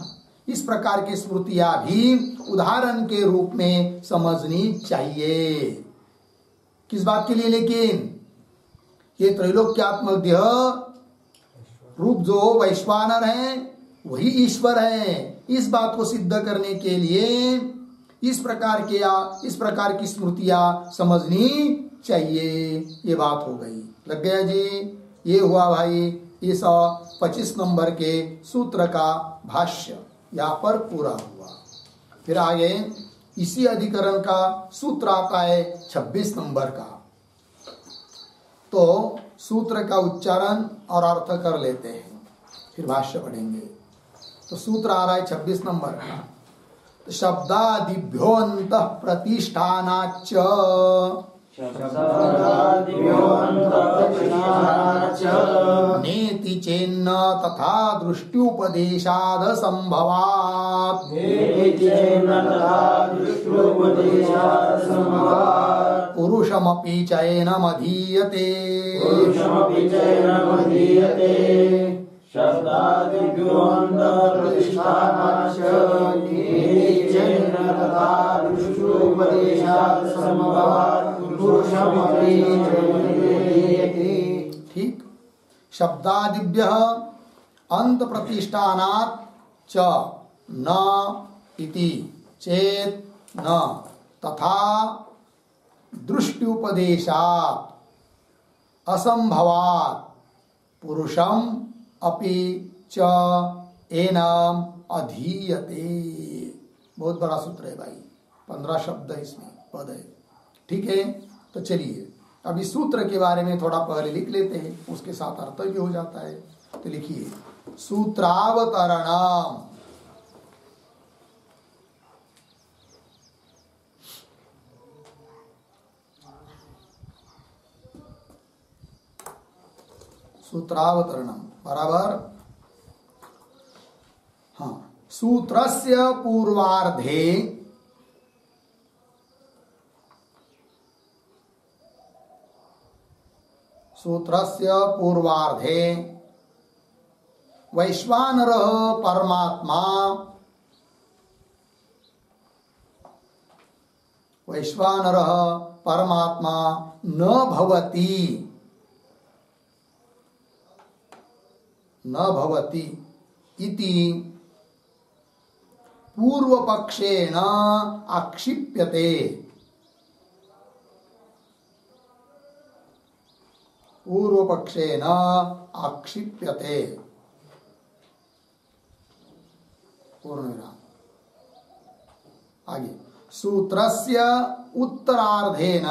इस प्रकार की स्मृतियां भी उदाहरण के रूप में समझनी चाहिए। किस बात के लिए? लेकिन ये त्रैलोक्यात्मक देह रूप जो वैश्वानर है वही ईश्वर है, इस बात को सिद्ध करने के लिए इस प्रकार की स्मृतियां समझनी चाहिए। ये बात हो गई। लग गया जी? ये हुआ भाई इस 25 नंबर के सूत्र का भाष्य यहाँ पर पूरा हुआ। फिर आगे इसी अधिकरण का सूत्र आता है 26 नंबर का। तो सूत्र का उच्चारण और अर्थ कर लेते हैं, फिर भाष्य पढ़ेंगे। तो सूत्र आ रहा है 26 नंबर का। शब्दादिभ्योऽन्तः प्रतिष्ठानाच्च नेति चेन्न तथा दृष्ट्युपदेशाद संभवात् पुरुषमपि चैनमधीयते। ठीक। शब्दादिभ्य अंत प्रतिष्ठानात् च न इति चेत न तथा दृष्ट्युपदेशात् असंभवात् पुरुषम अपि च एनम अधीयते। बहुत बड़ा सूत्र है भाई, 15 शब्द है इसमें, पद है। ठीक है। तो चलिए अब इस सूत्र के बारे में थोड़ा पहले लिख लेते हैं, उसके साथ अर्थ भी हो जाता है। तो लिखिए सूत्रावतरणम। सूत्रावतरणम बराबर। हाँ, सूत्रस्य पूर्वार्धे वैश्वानरः परमात्मा वैश्वानरः परमात्मा न भवति इति पूर्वपक्षेण आक्षिप्यते। पूर्वपक्षेण आक्षिप्यते। पूर्णविराम। आगे सूत्रस्य उत्तरार्धेन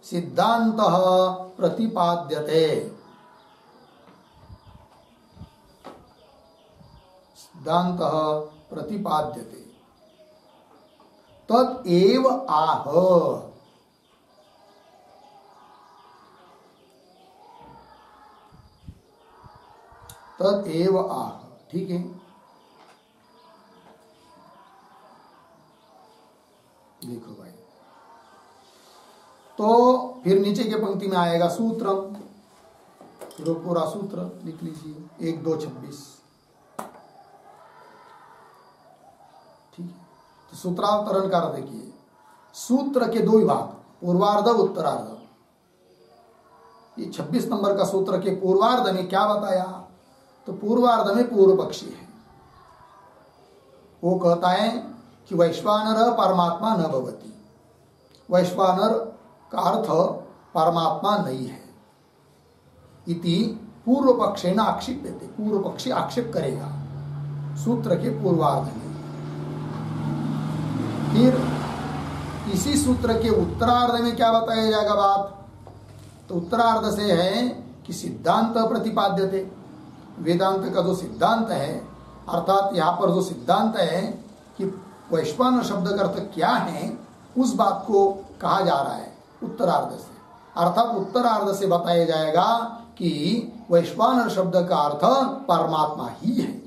सिद्धान्तः प्रतिपाद्यते। तदेव आह। ठीक है, देखो भाई। तो फिर नीचे के पंक्ति में आएगा सूत्रम। फिर वो पूरा सूत्र लिख लीजिए 1, 2, 26। ठीक है, तो सूत्रावतरण का देखिए। सूत्र के 2 विभाग, पूर्वार्ध उत्तरार्ध। ये 26 नंबर का सूत्र के पूर्वार्ध में क्या बताया? तो पूर्वार्ध में पूर्व पक्षी है। वो कहता है कि वैश्वानर परमात्मा न भवति। वैश्वानर का अर्थ परमात्मा नहीं है। इति पूर्व पक्षेण आक्षिप्यते। पूर्व पक्षी आक्षेप करेगा सूत्र के पूर्वार्ध में। फिर इसी सूत्र के उत्तरार्ध में क्या बताया जाएगा बात? तो उत्तरार्ध से है कि सिद्धांत प्रतिपाद्यते। वेदांत का जो सिद्धांत है, अर्थात यहाँ पर जो सिद्धांत है कि वैश्वानर शब्द का अर्थ क्या है, उस बात को कहा जा रहा है उत्तरार्ध से। अर्थात उत्तरार्ध से बताया जाएगा कि वैश्वानर शब्द का अर्थ परमात्मा ही है।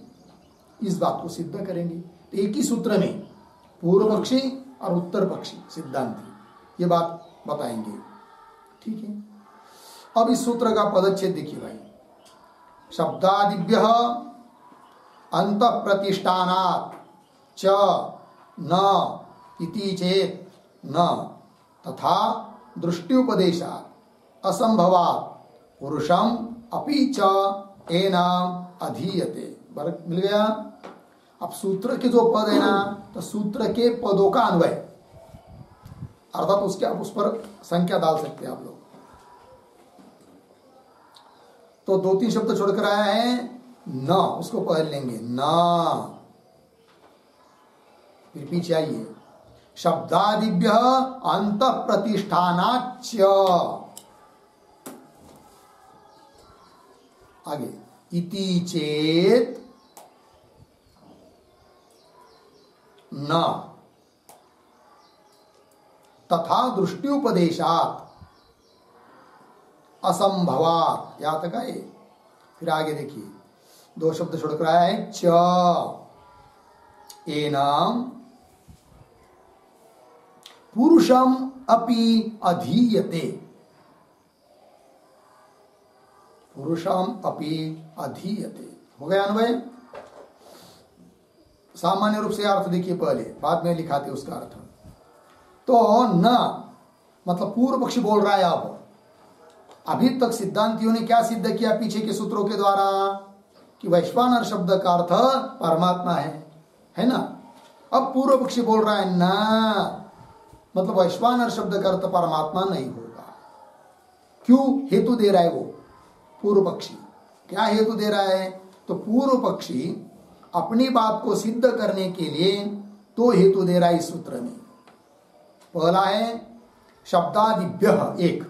इस बात को सिद्ध करेंगे। तो एक ही सूत्र में पूर्व पक्षी और उत्तर पक्षी सिद्धांती ये बात बताएंगे। ठीक है, अब इस सूत्र का पदच्छेद देखिए भाई। शब्दादिभ्यः अंतःप्रतिष्ठानात् च न इति चेत् न तथा दृष्टि-उपदेशात् असंभवात् पुरुषम अपि च एनाम अधीयते। मिल गया। अब सूत्र के जो पद है ना, तो सूत्र के पदों का अन्वय, अर्थात उसके आप उस पर संख्या डाल सकते हैं आप लोग। तो 2-3 शब्द छोड़कर आया है न, उसको पढ़ लेंगे न। फिर पीछे आइए, शब्दादिभ्य अंतःप्रतिष्ठानाच्च। आगे इति चेत न तथा दृष्टि उपदेशात असंभवात। यहां तक आए। फिर आगे देखिए 2 शब्द छोड़कर आया है च एनाम पुरुषम अपि अधीयते। पुरुषम अपि अधीयते हो गया अन्वय। सामान्य रूप से अर्थ देखिए पहले, बाद में लिखाते उसका अर्थ। तो न मतलब पूर्व पक्षी बोल रहा है। अब अभी तक सिद्धांतियों ने क्या सिद्ध किया पीछे के सूत्रों के द्वारा कि वैश्वानर शब्द का अर्थ परमात्मा है ना। अब पूर्व पक्षी बोल रहा है ना, मतलब वैश्वानर शब्द का अर्थ परमात्मा नहीं होगा। क्यों? हेतु दे रहा है वो पूर्व पक्षी। क्या हेतु दे रहा है? तो पूर्व पक्षी अपनी बात को सिद्ध करने के लिए 2 हेतु दे रहा है इस सूत्र में। पहला है शब्दादिभ्यः, एक।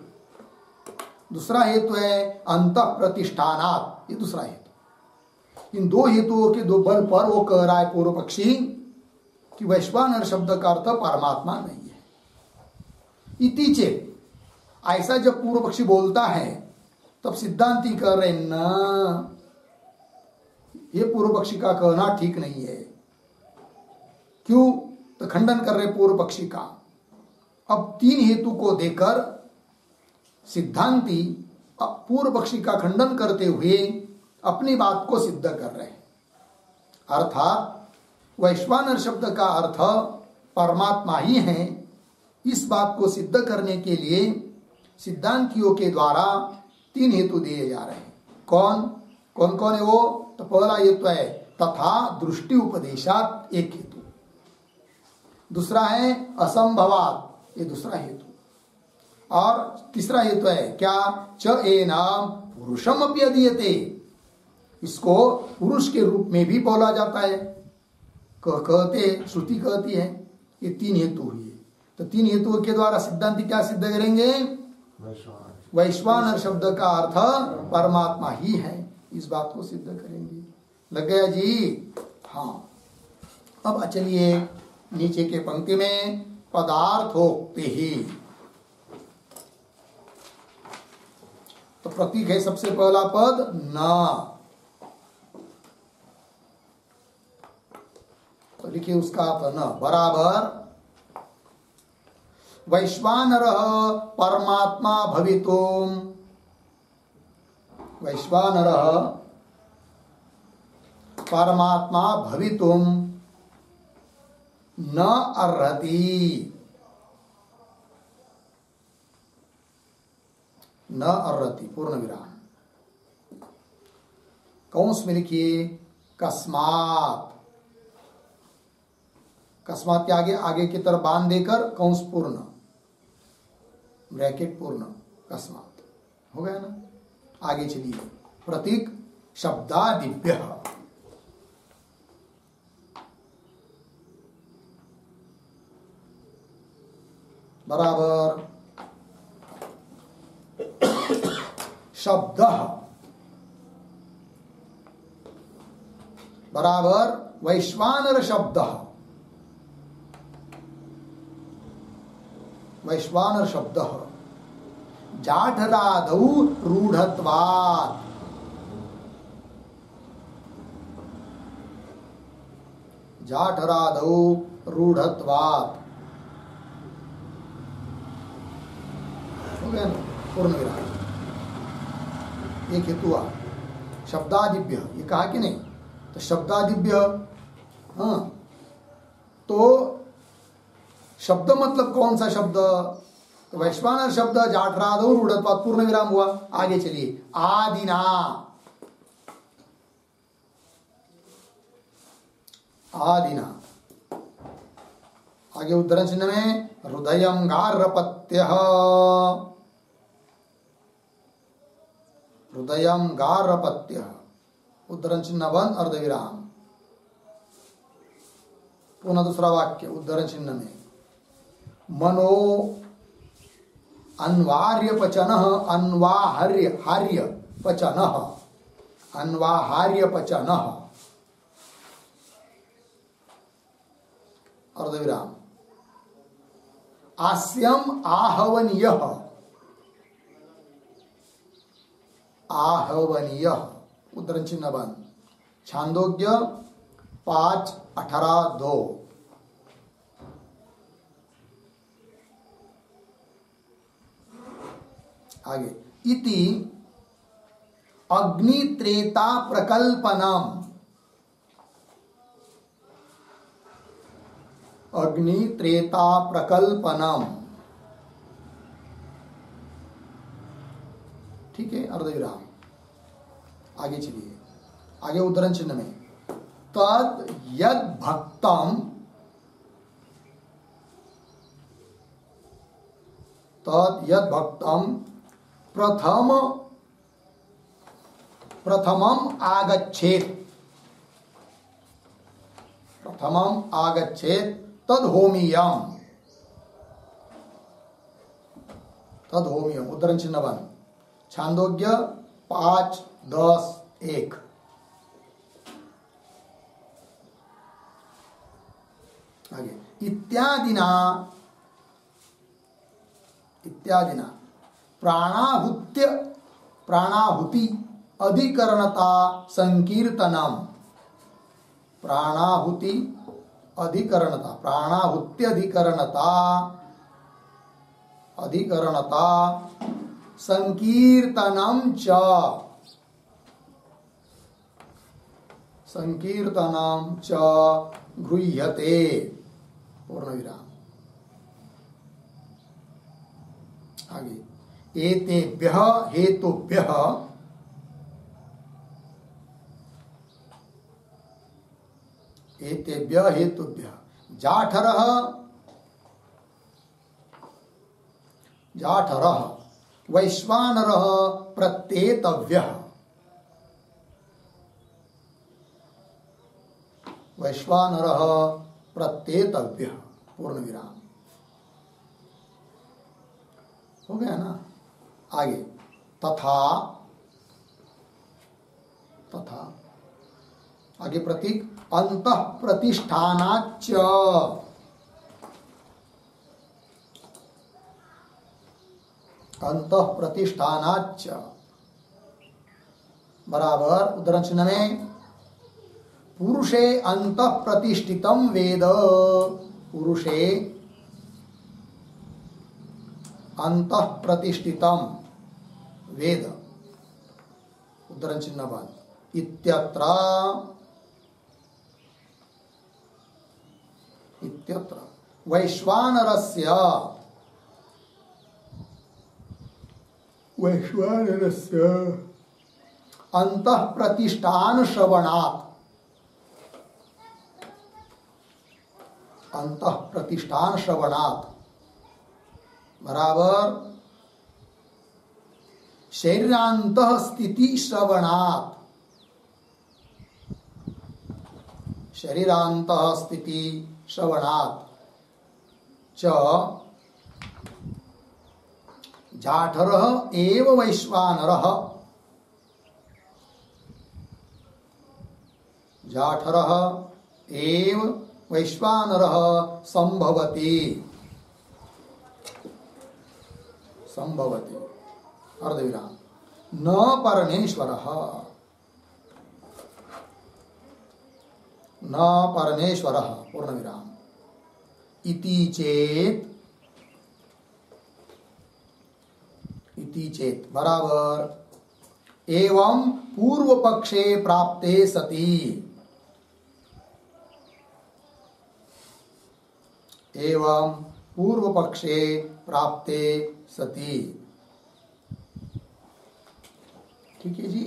दूसरा हेतु है अंतःप्रतिष्ठानात्, ये दूसरा हेतु। इन 2 हेतुओं के 2 बल पर वो कह रहा है पूर्व पक्षी कि वैश्वानर शब्द का अर्थ परमात्मा नहीं है। इति चेत्, ऐसा जब पूर्व पक्षी बोलता है तब सिद्धांती कह रहे ना, ये पूर्व पक्षी का कहना ठीक नहीं है। क्यों? तो खंडन कर रहे पूर्व पक्षी का। अब 3 हेतु को देकर सिद्धांती पूर्व पक्षी का खंडन करते हुए अपनी बात को सिद्ध कर रहे हैं। अर्थात वैश्वानर शब्द का अर्थ परमात्मा ही है। इस बात को सिद्ध करने के लिए सिद्धांतियों के द्वारा 3 हेतु दिए जा रहे हैं। कौन कौन है वो? तो पहला हेतु है तथा दृष्टि उपदेशात, एक हेतु। दूसरा है असंभवात, ये दूसरा हेतु। और तीसरा हेतु है क्या? च एनाम पुरुषम अपि अधीयते, इसको पुरुष के रूप में भी बोला जाता है। कहते श्रुति कहती है। ये 3 हेतु हुए। तो 3 हेतुओं के द्वारा सिद्धांति क्या सिद्ध करेंगे? वैश्वानर शब्द का अर्थ परमात्मा ही है, इस बात को सिद्ध करेंगे। लग गया जी? हाँ। अब चलिए नीचे के पंक्ति में पदार्थोक्ति ही। तो प्रतीक है सबसे पहला पद न, तो लिखिए उसका अर्थ न बराबर वैश्वानरः परमात्मा भवितुम, वैश्वानरः परमात्मा भवितुम न अर्हति, न अर्हति पूर्ण विराम, कौंस में लिखिए कस्मात, कस्मात के आगे की तरफ बांध देकर कौंस पूर्ण, ब्रैकेट पूर्ण, कस्मात हो गया ना। आगे चलिए प्रतीक शब्दादिभ्य, बराबर शब्द बराबर वैश्वानर शब्द, वैश्वानर शब्द जाठरादौ रूढ़त्वात्, जाठरादौ रूढ़त्वात् हो गया ना पूर्ण विराम। एक हेतु हुआ शब्दादिभ्य, ये कहा कि नहीं? तो शब्दादिभ्य, हाँ, तो शब्द मतलब कौन सा शब्द? तो वैश्वानर शब्द जाठरादौ रूढ़त्वात् पूर्ण विराम हुआ। आगे चलिए आदिना, आदिना आगे उद्धरण चिन्ह में हृदयं गार्हपत्यः, हृदयं गार्हपत्यः उद्धरण चिन्ह बंद अर्धविराम। पुनः दूसरा वाक्य उद्धरण चिन्ह में मनो अन्वार्य पचनः, अन्वाहार्य हार्य पचनः, अन्वाहार्य पचनः अर्धविराम। आस्यम आहवनीयः, आहवनीयः उद्धरण चिन्ह बंद। छांदोग्य 5:18-2। आगे इति अग्नित्रेता प्रकल्पनम, अग्नित्रेता प्रकल्पनम, ठीक है अर्धविराम। आगे चलिए आगे उद्धरण चिन्ह में तद यद भक्तम, तद यद भक्तम प्रथमम आगच्छेत, प्रथमम आगच्छेत तद होमीयम, तद होमीयम उद्धरण चिन्ह बंद। छांदोग्य 5:10-1। आगे इत्यादिना, इत्यादिना प्राणाहुत्य, प्राणाहुति अधिकरणता संकीर्तनम, प्राणाहुति अधिकरणता, प्राणाहुति अधिकरणता, अधिकरणता संकीर्तनम च, संकीर्तनम च गृह्यते पूर्ण विराम। आगे एतेभ्यः हेतुभ्यः एतेभ्यः हेतुभ्यः जाठरः जाठरः वैश्वानरः प्रत्येतव्यः वैश्वानरः प्रत्येतव्यः पूर्ण विराम। हो गया ना। आगे तथा तथा आगे प्रतीक अंतः प्रतिष्ठानाच्च अंतः प्रतिष्ठानाच्च बराबर उद्धरण चिन्ह में पुरुषे अंतः प्रतिष्ठितम वेद पुरुषे अंतः प्रतिष्ठितम वेद उद्धरण चिन्ह बंद इत्यत्र इत्यत्र वैश्वानरस्य अंतः प्रतिष्ठान श्रवणात् अंतः प्रतिष्ठान श्रवणात् बराबर शरीरांतः स्थिति श्रवणात् शरीरांतः स्थिति श्रवणात् च जाठरः एव वैश्वानरः जाठरः एव वैश्वानरः संभवति संभवति अर्धविराम न परमेश्वरः न परमेश्वरः पूर्णविराम इति चेत बराबर एवं पूर्व पक्षे प्राप्ते सति एवं पूर्व पक्षे प्राप्ते सति। ठीक है जी,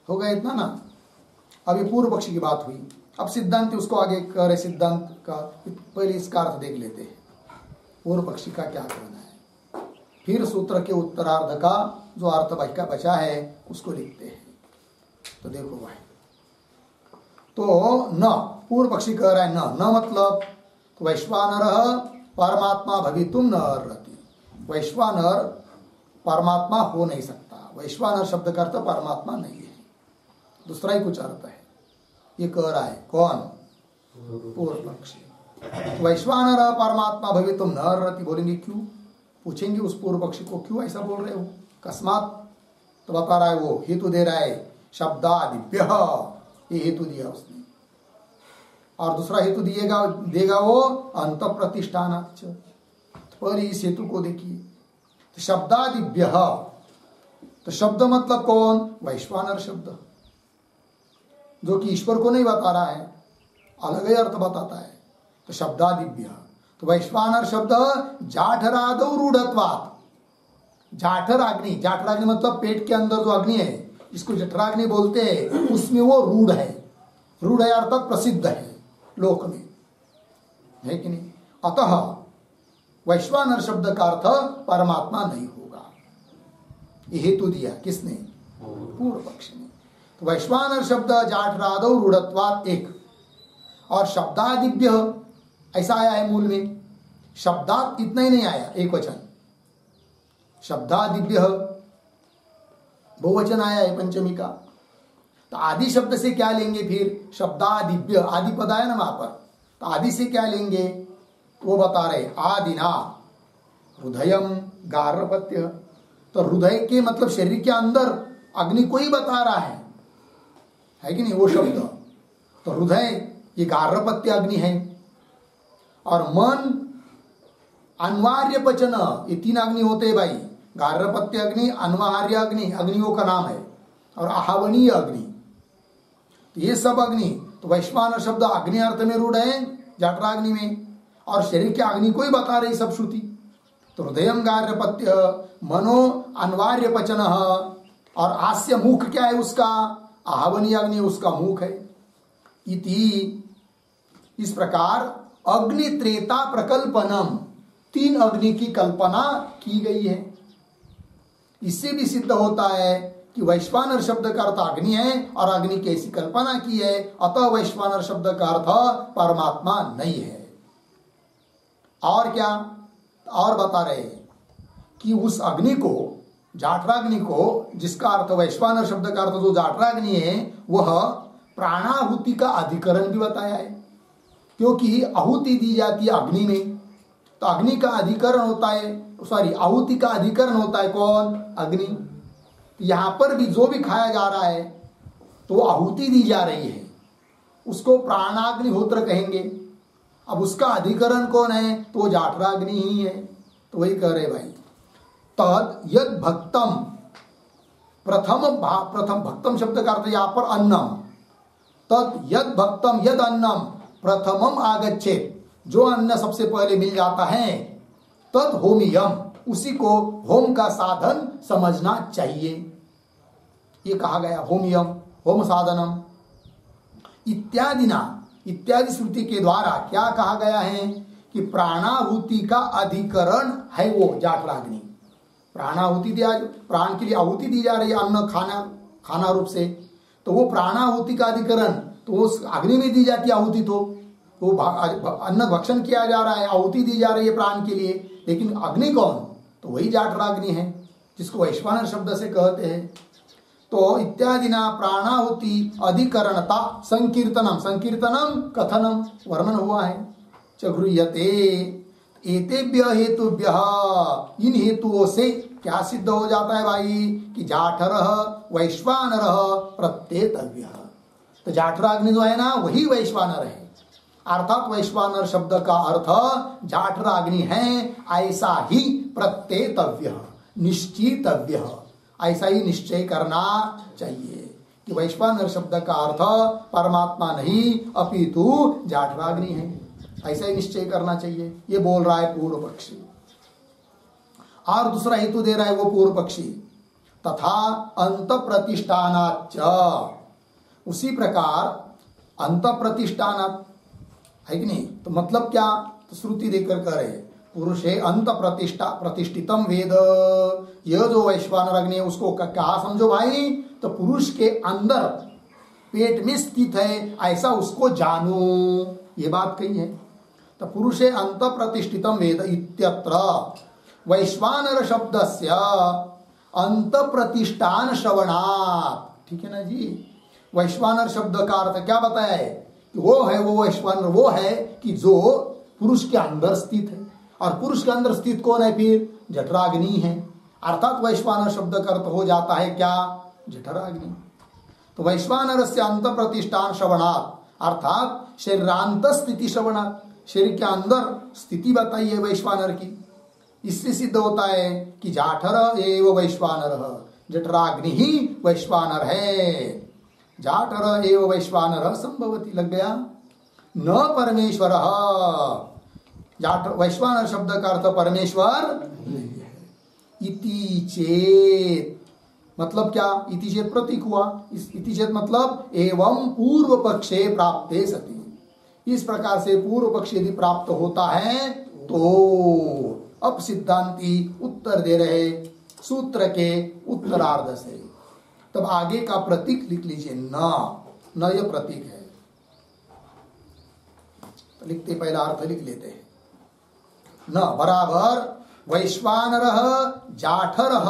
हो गया इतना ना। अभी पूर्व पक्षी की बात हुई, अब सिद्धांत उसको आगे करे। सिद्धांत का पहले इसका अर्थ देख लेते हैं, पूर्व पक्षी का क्या कहना है, फिर सूत्र के उत्तरार्ध का जो अर्थ का बचा है उसको लिखते हैं। तो देखो भाई, तो न पूर्व पक्षी कह रहा है न मतलब तो वैश्वानर परमात्मा भवितुम न अर्हति, वैश्वानर परमात्मा हो नहीं सकता। वैश्वानर शब्द का अर्थ परमात्मा नहीं है, दूसरा ही कुछ अर्थ है, ये कह रहा है कौन? पूर्व पक्षी। वैश्वानर परमात्मा भवितुम न अर्हति बोलेंगे क्यों? पूछेंगे उस पूर्व पक्षी को, क्यों ऐसा बोल रहे हो? कस्मात तो बता रहा है, वो हेतु दे रहा है, शब्दादिभ्य, ये हेतु दिया उसने। और दूसरा हेतु देगा वो अंत प्रतिष्ठान। पर इस हेतु को देखिए, तो शब्दादिभ्य, तो शब्द मतलब कौन? वैश्वानर शब्द, जो कि ईश्वर को नहीं बता रहा है, अलग ही अर्थ बताता है। तो शब्दादिभ्य, तो वैश्वानर शब्द जाठरादौ रूढ़त्वात्, जाठराग्नि, जाठराग्नि मतलब पेट के अंदर जो अग्नि है, जिसको जठराग्नि बोलते हैं, उसमें वो रूढ़ है। रूढ़ है अर्थात प्रसिद्ध है लोक में, है कि नहीं? अतः वैश्वानर शब्द का अर्थ परमात्मा नहीं होगा। ये हेतु दिया किसने? पूर्व पक्ष ने। तो वैश्वानर शब्द जाठरादौ रूढ़त्वात् एक, और शब्दादिभ्य ऐसा आया है मूल में, शब्दात इतना ही नहीं आया, एक वचन, शब्दादिभ्य बहुवचन आया है पंचमी का। तो आदि शब्द से क्या लेंगे फिर? शब्दादिभ्य, आदि पद आया ना वहां पर, तो आदि से क्या लेंगे वो बता रहे, आदिना हृदयम गार्हपत्य। तो हृदय के मतलब शरीर के अंदर अग्नि को ही बता रहा है कि नहीं वो शब्द? तो हृदय ये गार्हपत्य अग्नि है, और मन अनिवार्य पचन, ये तीन अग्नि होते हैं भाई, गार्हपत्य अग्नि, अनवाहार्य अग्नि अग्नियों का नाम है, और आहवनीय अग्नि, तो ये सब अग्नि, तो वैश्वानर शब्द अग्नि अर्थ में रूढ़ है जठराग्नि में, और शरीर के अग्नि को ही बता रही सब श्रुति। तो हृदयम गार्हपत्य, मनो अनवार्य पचन, और आस्य मुख क्या है उसका, आहवनीय अग्नि उसका मुख है। इति, इस प्रकार अग्नि त्रेता प्रकल्पनम, 3 अग्नि की कल्पना की गई है। इससे भी सिद्ध होता है कि वैश्वानर शब्द का अर्थ अग्नि है और अग्नि की ऐसी कल्पना की है, अतः वैश्वानर शब्द का अर्थ परमात्मा नहीं है। और क्या, और बता रहे हैं कि उस अग्नि को, जाठराग्नि को, जिसका अर्थ वैश्वानर शब्द का अर्थ जो जाठराग्नि है, वह प्राणाहुति का अधिकरण भी बताया है, क्योंकि आहुति दी जाती है अग्नि में, तो अग्नि का अधिकरण होता है, सॉरी आहुति का अधिकरण होता है कौन, अग्नि। यहां पर भी जो भी खाया जा रहा है तो आहुति दी जा रही है, उसको प्राणाग्निहोत्र कहेंगे। अब उसका अधिकरण कौन है, तो जाठराग्नि ही है। तो वही कह रहे भाई, तद यद भक्तम, प्रथम भक्तम शब्द का अर्थ यहां पर अन्नम, तद यद भक्तम यद अन्नम प्रथमम आगच्छेत, जो अन्न सबसे पहले मिल जाता है, तद होमियम, उसी को होम का साधन समझना चाहिए। ये कहा गया होमियम, होम साधनम इत्यादि ना, इत्यादि श्रुति के द्वारा क्या कहा गया है कि प्राणाहुति का अधिकरण है वो जाठराग्नि। प्राणाहुति दिया, प्राण के लिए आहुति दी जा रही है, अन्न खाना रूप से, तो वो प्राणाहुति का अधिकरण तो उस अग्नि में दी जाती है आहुति, तो वो अन्न भक्षण किया जा रहा है, आहुति दी जा रही है प्राण के लिए, लेकिन अग्नि कौन, तो वही जाठराग्नि है, जिसको वैश्वानर शब्द से कहते हैं। तो इत्यादि ना प्राणाहुति अधिकरणता संकीर्तनम, संकीर्तनम कथनम वर्णन हुआ है, चगृह्यते एतेभ्य हेतुभ्य, इन हेतुओं से क्या सिद्ध हो जाता है भाई कि जाठरः वैश्वानरः प्रत्येतव्यः। तो जाठराग्नि जो है ना वही वैश्वानर है, अर्थात वैश्वानर शब्द का अर्थ जाठराग्नि है, ऐसा ही प्रत्येतव्य, निश्चितव्य, ऐसा ही निश्चय करना चाहिए कि वैश्वानर शब्द का अर्थ परमात्मा नहीं अपितु जाठराग्नि है, ऐसा ही निश्चय करना चाहिए। ये बोल रहा है पूर्व पक्षी। और दूसरा हेतु दे रहा है वो पूर्व पक्षी, तथा अंत प्रतिष्ठानाच, उसी प्रकार अंत प्रतिष्ठानात है कि नहीं, तो मतलब क्या, तो श्रुति देकर कह रहे पुरुषे अंत प्रतिष्ठितम वेद, यह जो वैश्वानर अग्नि है उसको कहा समझो भाई, तो पुरुष के अंदर पेट में स्थित है, ऐसा उसको जानो, ये बात कही है। तो पुरुषे अंत प्रतिष्ठितम वेद इत्यत्र वैश्वानर शब्दस्य अंत प्रतिष्ठान श्रवणात्, ठीक है ना जी। वैश्वानर शब्द का अर्थ क्या बताया है कि वो है, वो वैश्वानर वो है कि जो पुरुष के अंदर स्थित है, और पुरुष के अंदर स्थित कौन है फिर, जठराग्नि है, अर्थात वैश्वानर शब्द का अर्थ हो जाता है क्या, जठराग्नि। तो वैश्वानर से अंत प्रतिष्ठान श्रवणात्, अर्थात शरीरांत स्थिति श्रवणात्, शरीर के अंदर स्थिति बताई है वैश्वानर की। इससे सिद्ध होता है कि जाठर एव वैश्वानर, जठराग्नि ही वैश्वानर है, जाठर एव वैश्वानर संभवती, लग गया, न परमेश्वर, जाठ वैश्वानर शब्द का अर्थ परमेश्वर नहीं है। इति चेत मतलब क्या, इति चेत प्रतीक हुआ, इस इति चेत मतलब एवं पूर्व पक्षे प्राप्ते सति, इस प्रकार से पूर्व पक्ष यदि प्राप्त होता है तो अब सिद्धांती उत्तर दे रहे सूत्र के उत्तरार्ध से। तब आगे का प्रतीक लिख लीजिए, न यह प्रतीक है, तो लिखते पहला अर्थ लिख लेते हैं, न बराबर वैश्वानरः जाठरः,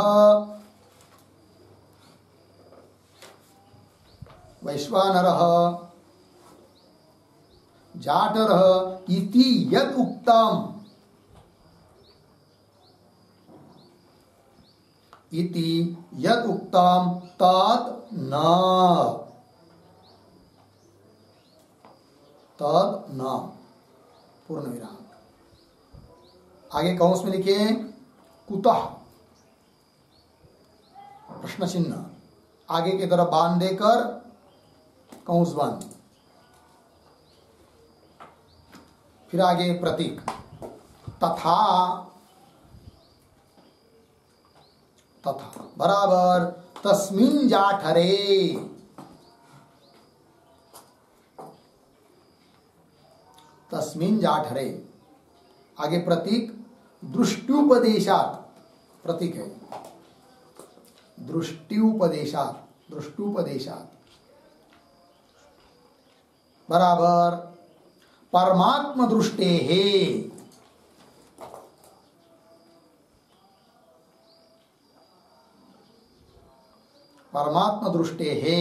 वैश्वानरः जाठरः इति यत् उक्तम्, इति यत् उक्तम् तत् न, तद न, पूर्ण विराम। आगे कौंस में लिखिए कुतः, प्रश्न चिन्ह आगे की तरफ बांध देकर कंस बंद, फिर आगे प्रतीक तथा, तथा बराबर तस्मिन् जाठरे, तस्मिन् जाठरे। आगे प्रतीक दृष्टुपदेशात, प्रतीक है दृष्टुपदेशात, दृष्टुपदेशात बराबर परमात्म दृष्टे है, परमात्म दृष्टे है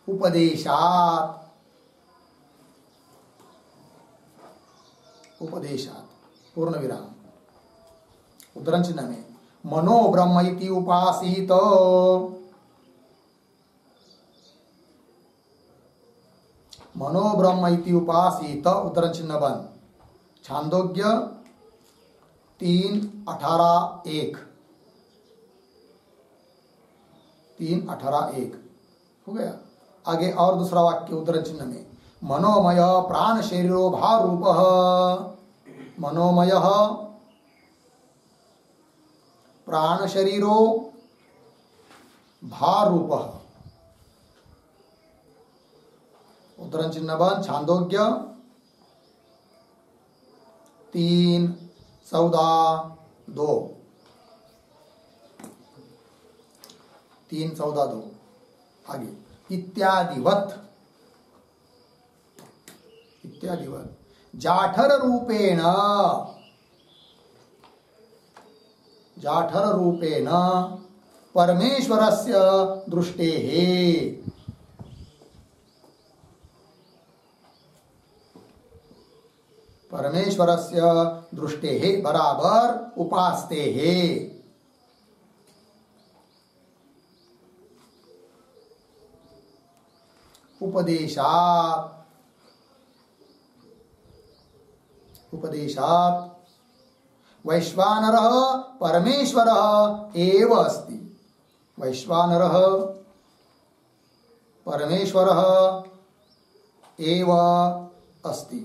उपदेशात, उपदेशात पूर्ण विराम उद्धरण चिन्ह में मनो ब्रह्म इति उपासित, मनो ब्रह्म इति उपासित उद्धरण चिन्ह बंद, छांदोग्य 3:18-1, 3:18-1 हो गया। आगे और दूसरा वाक्य उद्धरण चिन्ह में मनोमय प्राण शरीरो भारूपः, मनोमय प्राण शरीरो भारूपः उद्धरण चिन्ह बंद, छांदोग्य 3:14-2, 3:14-2 आगे इत्यादिवत, इत्यादिवत जाठर रूपेण, जाठर रूपेण परमेश्वरस्य दृष्टेः, परमेश्वरस्य दृष्टेः बराबर उपास्तेः, उपदेशात्, उपदेशात् वैश्वानरः परमेश्वरः एव अस्ति, वैश्वानरः परमेश्वरः एव अस्ति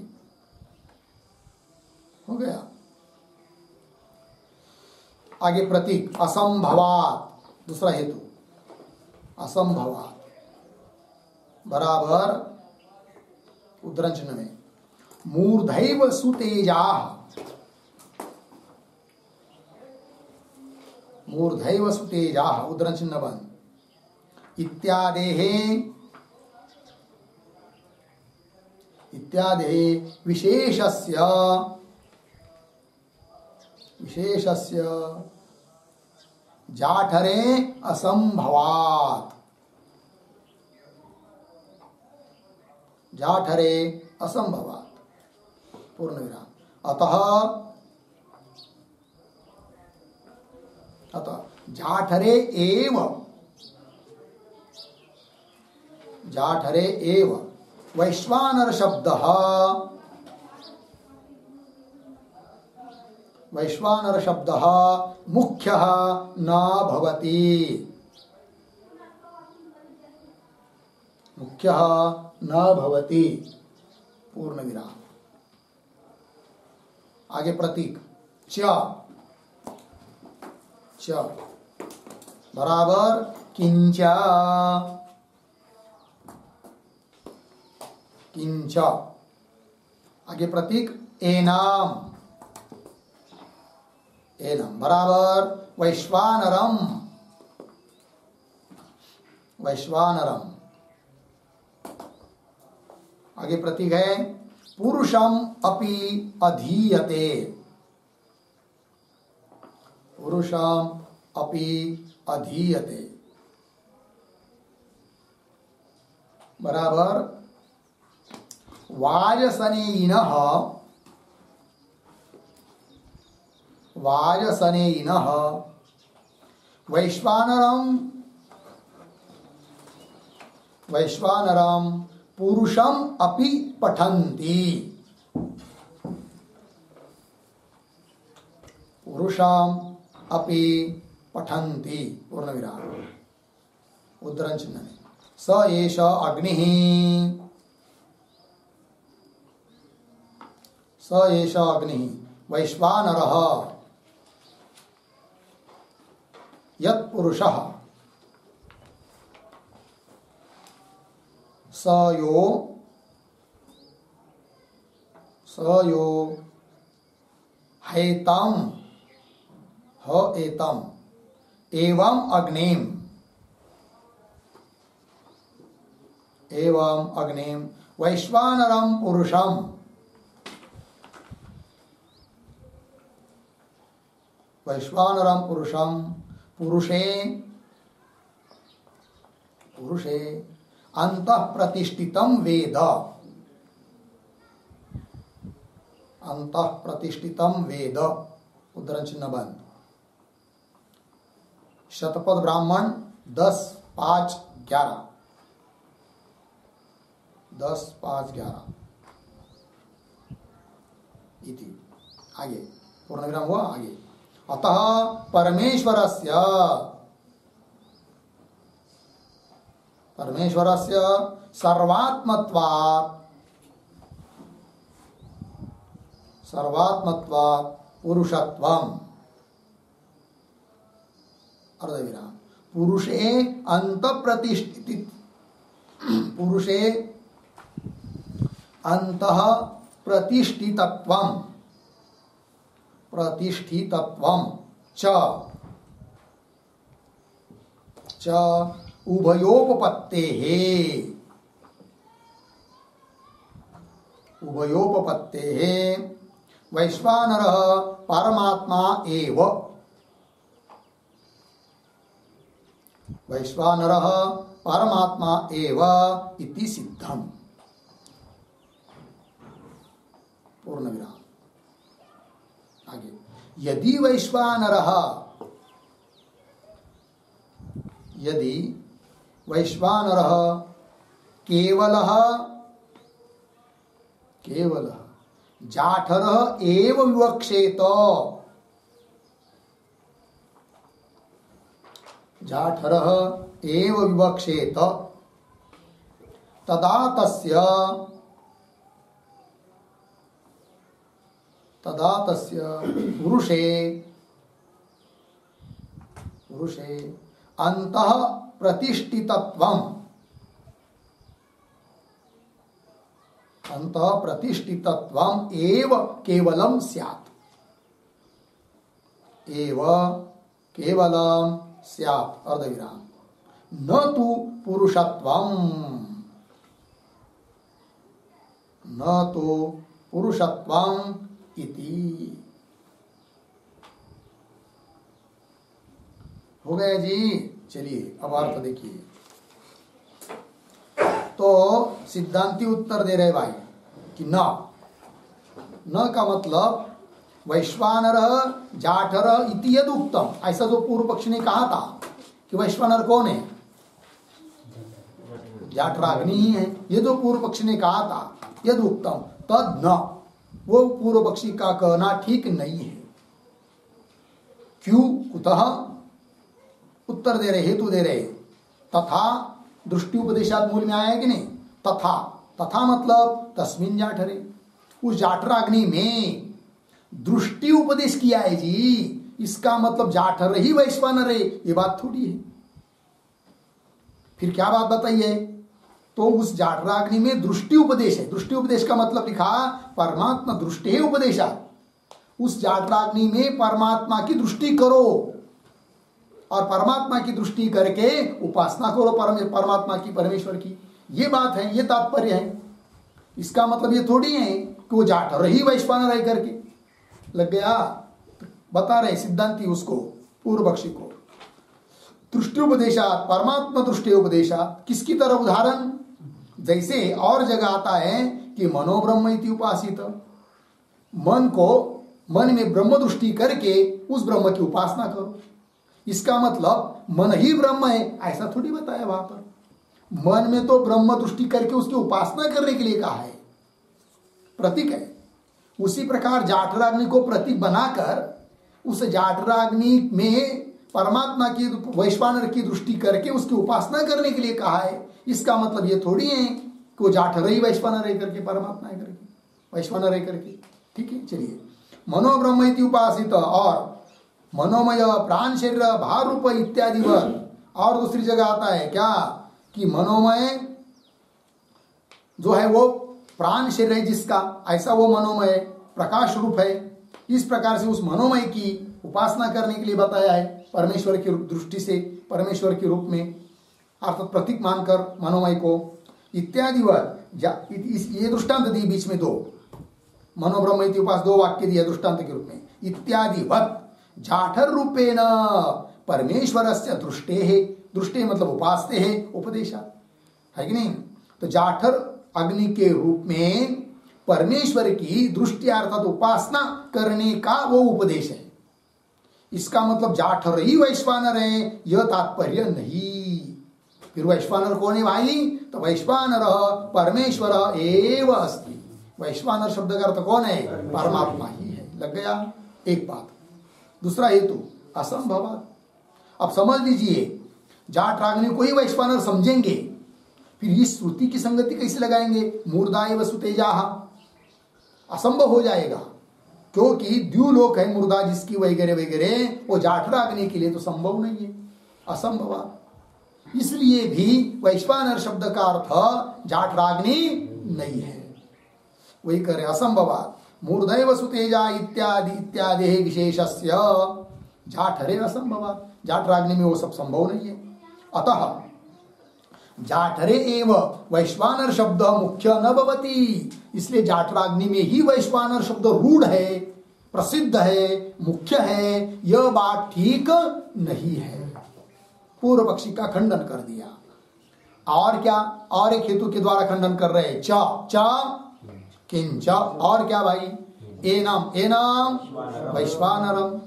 हो गया। आगे प्रतीक असंभवात, दूसरा हेतु असंभवात बराबर उद्धरण चिन्ह में मूर्धैव सुतेजाः, मूर्धैव सुतेजाः उद्धरण चिन्ह बंद, इत्यादेः, इत्यादेः विशेषस्य, विशेषस्य जाठरे असंभवात्, जाठरे असंभवात् पूर्ण विराम। अतः, अतः जाठरे एव, जाठरे एव वैश्वानर शब्दः, वैश्वानर शब्दः मुख्यः न भवति, मुख्यः न भवति पूर्ण विराम। आगे प्रतीक च, च बराबर किंच, किंच आगे प्रतीक एनाम, एनम बराबर वैश्वानरम, वैश्वानरम आगे प्रतीक है पुरुषम अपि अधीयते, पुरुषम अपि अधीयते बराबर वाजसनेयिनः, वाजसनेयिनः वैश्वानरम, वैश्वानरम पुरुषम अपि पठन्ति, पुरुषम अपि पठन्ति पूर्ण विराम। उद्धरण चिन्ह में स एष अग्निः, स एष अग्निः वैश्वानरः यत्पुरुषः स यो हैतम ह एतम एवं अग्निम वैश्वानरं पुरुषम, वैश्वानरं पुरुषम पुरुषे अंतः प्रतिष्ठितम वेद, अंतः प्रतिष्ठितम वेद उद्धरण चिन्ह बंद। शतपथ ब्राह्मण 10-5-11, 10-5-11 इति। आगे पूर्ण विराम हुआ। आगे अतः परमेश्वरस्य सर्वात्मत्वात् पुरुषत्वम् अर्धविराम पुरुषे अंतः प्रतिष्ठितत्वम् च उभयोपपत्तेः वैश्वानरः परमात्मा एव, वैश्वानरः परमात्मा एव इति सिद्धम्। पूर्ण विराम। आगे यदि वैश्वानरः केवलः जाठरः एव विवक्षेत, जाठरः एव विवक्षेत तदा तस्य पुरुषे अंतः प्रतिष्ठितत्वम् एव केवलं स्यात्, अर्धविराम न तु पुरुषत्वम् इति। हो गया जी। चलिए अब अर्थ देखिए। तो सिद्धांती उत्तर दे रहे भाई कि न का मतलब वैश्वानर जाठर इति यद उत्तम, ऐसा जो पूर्व पक्षी ने कहा था कि वैश्वानर कौन है, जाठराग्नि ही है, ये जो पूर्व पक्षी ने कहा था यद उत्तम तद न, वो पूर्व पक्षी का कहना ठीक नहीं है। क्यों? कुतः? उत्तर दे रहे, हेतु दे रहे। तथा दृष्टि उपदेशात मूल में आया है कि नहीं? तथा मतलब तस्मिन जाठरे, उस जाठराग्नि में दृष्टि उपदेश किया है जी। इसका मतलब जाठर ही वैश्वानर है, ये बात थोड़ी है। फिर क्या बात बताइए? तो उस जाठराग्नि में दृष्टि उपदेश है। दृष्टि उपदेश का मतलब लिखा परमात्मा दृष्टि है उपदेशा। उस जाठराग्नि में परमात्मा की दृष्टि करो और परमात्मा की दृष्टि करके उपासना करो परमात्मा की, परमेश्वर की। ये बात है, ये तात्पर्य है। इसका मतलब ये थोड़ी है कि वो जाठर ही वैश्वानर है करके लग गया। बता रहे सिद्धांती उसको, पूर्व पक्षी को, दृष्टि उपदेशात परमात्मा दृष्टि उपदेशात। किसकी तरह उदाहरण? जैसे और जगह आता है कि मनोब्रह्म इति उपासित, मन में ब्रह्म दृष्टि करके उस ब्रह्म की उपासना करो। इसका मतलब मन ही ब्रह्म है ऐसा थोड़ी बताया वहां पर। मन में तो ब्रह्म दृष्टि करके उसकी उपासना करने के लिए कहा है, प्रतीक है। उसी प्रकार जाठराग्नि को प्रतीक बनाकर उस जाठराग्नि में परमात्मा की वैश्वानर की दृष्टि करके उसकी उपासना करने के लिए कहा है। इसका मतलब ये थोड़ी है कि वो जाठर ही वैश्वानर है करके, परमात्मा है करके, वैश्वानर है करके। ठीक है, चलिए। मनोब्रह्म इति उपासित और मनोमय प्राण शरीर भार रूप इत्यादि वर। और दूसरी जगह आता है क्या कि मनोमय जो है वो प्राण शरीर है जिसका, ऐसा वो मनोमय प्रकाश रूप है। इस प्रकार से उस मनोमय की उपासना करने के लिए बताया है, परमेश्वर की दृष्टि से, परमेश्वर के रूप में, अर्थात प्रतीक मानकर मनोमय को इत्यादि वर। ये दृष्टांत दी बीच में दो, मनोब्रह्म इति उपास, दो वाक्य दिया दृष्टांत के रूप में। इत्यादि वत जाठर रूपेण परमेश्वरस्य दृष्टे है, दृष्टे मतलब उपासते है, उपदेशा है कि नहीं। तो जाठर अग्नि के रूप में परमेश्वर की दृष्टि अर्थात उपासना करने का वो उपदेश है। इसका मतलब जाठर ही वैश्वानर है यह तात्पर्य नहीं। फिर वैश्वानर कौन है भाई? तो वैश्वानर परमेश्वर एव अस्ति। वैश्वानर शब्द का अर्थ कौन है? परमात्मा ही है। लग गया एक बात। दूसरा हेतु असंभव। अब समझ लीजिए, जाठराग्नि को ही वैश्वानर समझेंगे, फिर इस श्रुति की संगति कैसे लगाएंगे? मूर्धाय वसुतेजाः, असंभव हो जाएगा, क्योंकि द्युलोक है मुर्दा जिसकी वगैरह वगैरह, वो जाठराग्नि के लिए तो संभव नहीं है, असंभव। इसलिए भी वैश्वानर शब्द का अर्थ जाठराग्नि नहीं है, वही करे असंभवात्। मूर्धैव वसुतेजा इत्यादि इत्यादि विशेषस्य जाठरे असंभवात्। जाठराग्नि में वो सब संभव नहीं है। अतः जाठरे एव वैश्वानर शब्द मुख्य न भवति। इसलिए जाठराग्नि में ही वैश्वानर शब्द रूढ़ है, प्रसिद्ध है, मुख्य है, यह बात ठीक नहीं है। पूर्व पक्षी का खंडन कर दिया। और क्या? और एक हेतु के द्वारा खंडन कर रहे हैं। च किंच, और क्या भाई? एनम एनम वैश्वानरम।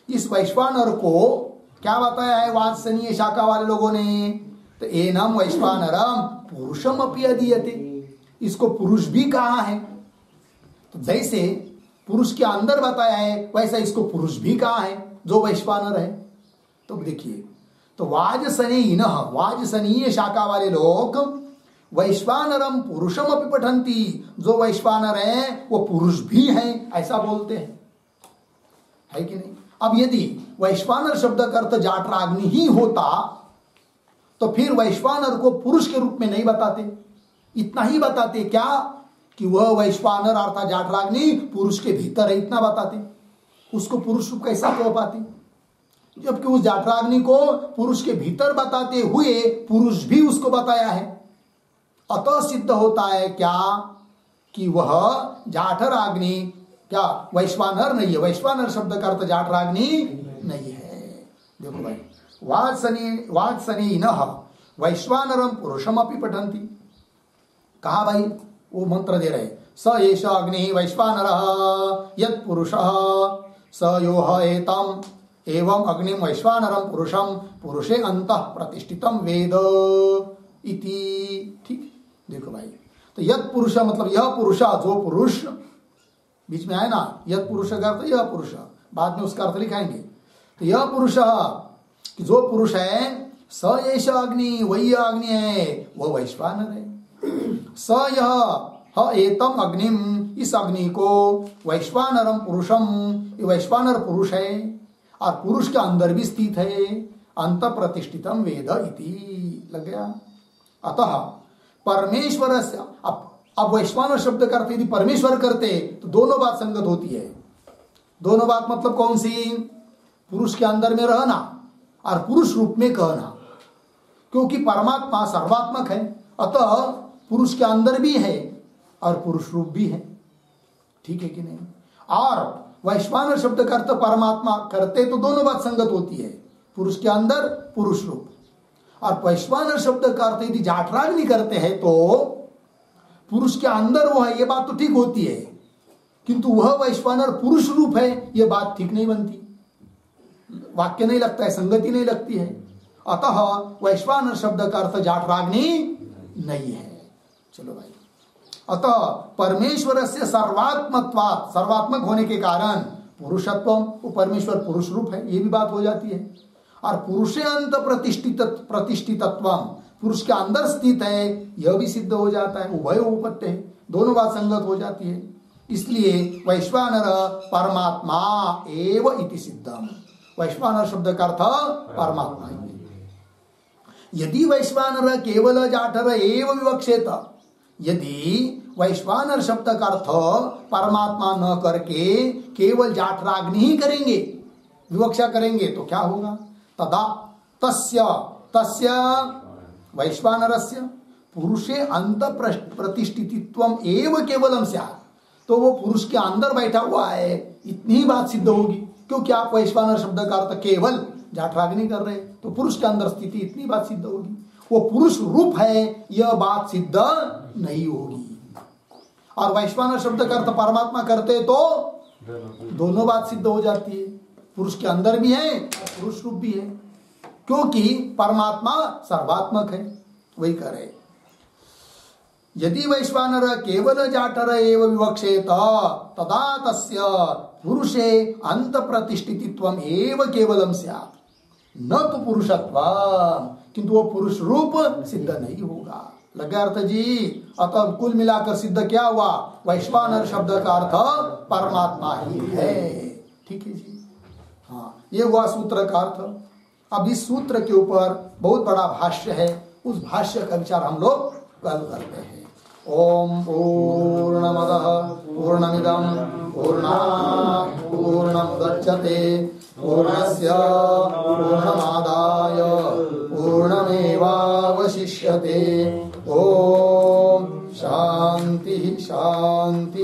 इस वैश्वानर को क्या बताया है वात्सनीय शाखा वाले लोगों ने? तो एनम वैश्वानरम पुरुषम अपि अधीयते। इसको पुरुष भी कहा है। तो जैसे पुरुष के अंदर बताया है, वैसा इसको पुरुष भी कहा है जो वैश्वानर है। तो देखिए, तो वाजसनीय शाखा वाले लोग वैश्वानरम पुरुषम अपि पठन्ति। जो वैश्वानर है वो पुरुष भी है, ऐसा बोलते हैं, है कि नहीं? अब यदि वैश्वानर शब्द का अर्थ जाठराग्नि ही होता तो फिर वैश्वानर को पुरुष के रूप में नहीं बताते, इतना ही बताते क्या कि वह वैश्वानर अर्थात जाठराग्नि पुरुष के भीतर है, इतना बताते। उसको पुरुष रूप कैसा कह पाते? जबकि उस जाठराग्नि को पुरुष के भीतर बताते हुए पुरुष भी उसको बताया है। अतः सिद्ध होता है क्या कि वह जाठराग्नि क्या वैश्वानर नहीं है। वैश्वानर शब्द का अर्थ जाठराग्नि नहीं है। देखो भाई, वात्सनीनः वैश्वानरम पुरुषम अपि पठन्ति। कहा भाई? वो मंत्र दे रहे, स एष अग्नि वैश्वानरः यत् पुरुषः स योह एतम एवं अग्निम वैश्वानरम पुरुषम पुरुषे अंतः प्रतिष्ठितम वेद इति। ठीक, देखो भाई, तो यत् पुरुष मतलब यह पुरुष, जो पुरुष बीच में आए ना, यत् पुरुष का अर्थ यह पुरुष, बाद में उसका अर्थ लिखाएंगे। तो यह पुरुष कि जो पुरुष है, स एष अग्नि, वही अग्नि है, वह वैश्वानर है। स यह एतम अग्निम, इस अग्नि को वैश्वानरम पुरुषम, ये वैश्वानर पुरुष है और पुरुष के अंदर भी स्थित है। अंत प्रतिष्ठितम वेद इति। लग गया। अतः परमेश्वर से अब वैश्वानर शब्द का अर्थ यदि परमेश्वर करते तो दोनों बात संगत होती है। दोनों बात मतलब कौन सी? पुरुष के अंदर में रहना और पुरुष रूप में कहना, क्योंकि परमात्मा सर्वात्मक है, अतः पुरुष के अंदर भी है और पुरुष रूप भी है। ठीक है कि नहीं? और वैश्वानर शब्द का अर्थ परमात्मा करते तो दोनों बात संगत होती है, पुरुष के अंदर पुरुष रूप। और वैश्वानर शब्द का अर्थ यदि जाठराग्नि करते हैं तो पुरुष के अंदर वो है, ये बात तो ठीक होती है, किंतु वह वैश्वानर पुरुष रूप है, ये बात ठीक नहीं बनती, वाक्य नहीं लगता है, संगति नहीं लगती है। अतः वैश्वानर शब्द का अर्थ जाठराग्नि नहीं है। चलो भाई, अतः परमेश्वर से सर्वात्मत्वात्, सर्वात्मक होने के कारण पुरुषत्व, वो परमेश्वर पुरुष रूप है, ये भी बात हो जाती है। और पुरुषे अंत प्रतिष्ठितत्वम, पुरुष के अंदर स्थित है, यह भी सिद्ध हो जाता है। उभय उपत्य है, दोनों बात संगत हो जाती है। इसलिए वैश्वानर परमात्मा एव इति सिद्धम, वैश्वानर शब्द का अर्थ परमात्मा ही है। यदि वैश्वानर केवल जाठर एव विवक्षेत, यदि वैश्वानर शब्द का अर्थ परमात्मा न करके केवल जाठराग्नि ही करेंगे, विवक्षा करेंगे, तो क्या होगा? तदा तस्य वैश्वानरस्य पुरुषे अंत प्रतिष्ठितित्वम एव केवलम स्यात्, तो वो पुरुष के अंदर बैठा हुआ है, इतनी ही बात सिद्ध होगी। क्योंकि आप वैश्वानर शब्द का अर्थ केवल जाठराग्नि कर रहे, तो पुरुष के अंदर स्थिति, इतनी बात सिद्ध होगी। वो पुरुष रूप है, यह बात सिद्ध नहीं होगी। और वैश्वानर शब्द का अर्थ परमात्मा करते तो दोनों बात सिद्ध हो जाती है, पुरुष के अंदर भी है और पुरुष रूप भी है, क्योंकि परमात्मा सर्वात्मक है, वही करे। यदि वैश्वानर केवल जाठर एव विवक्षेत तदा तस्य पुरुषे अंत प्रतिष्ठितित्वम एव केवलम स्यात्, न तो पुरुषत्वम, किंतु वो पुरुष रूप सिद्ध नहीं होगा। लगा अर्थ जी? अतः कुल मिलाकर सिद्ध क्या हुआ? वैश्वानर शब्द का अर्थ परमात्मा ही है। ठीक है जी, हाँ, ये हुआ सूत्र का अर्थ। अब इस सूत्र के ऊपर बहुत बड़ा भाष्य है, उस भाष्य का विचार हम लोग कल करते हैं। ओम पूर्णमदः पूर्णमिदं पूर्णात् पूर्णमुदच्यते पूर्णस्य पूर्णमादाय पूर्णमेवावशिष्यते। ओम शांति शांति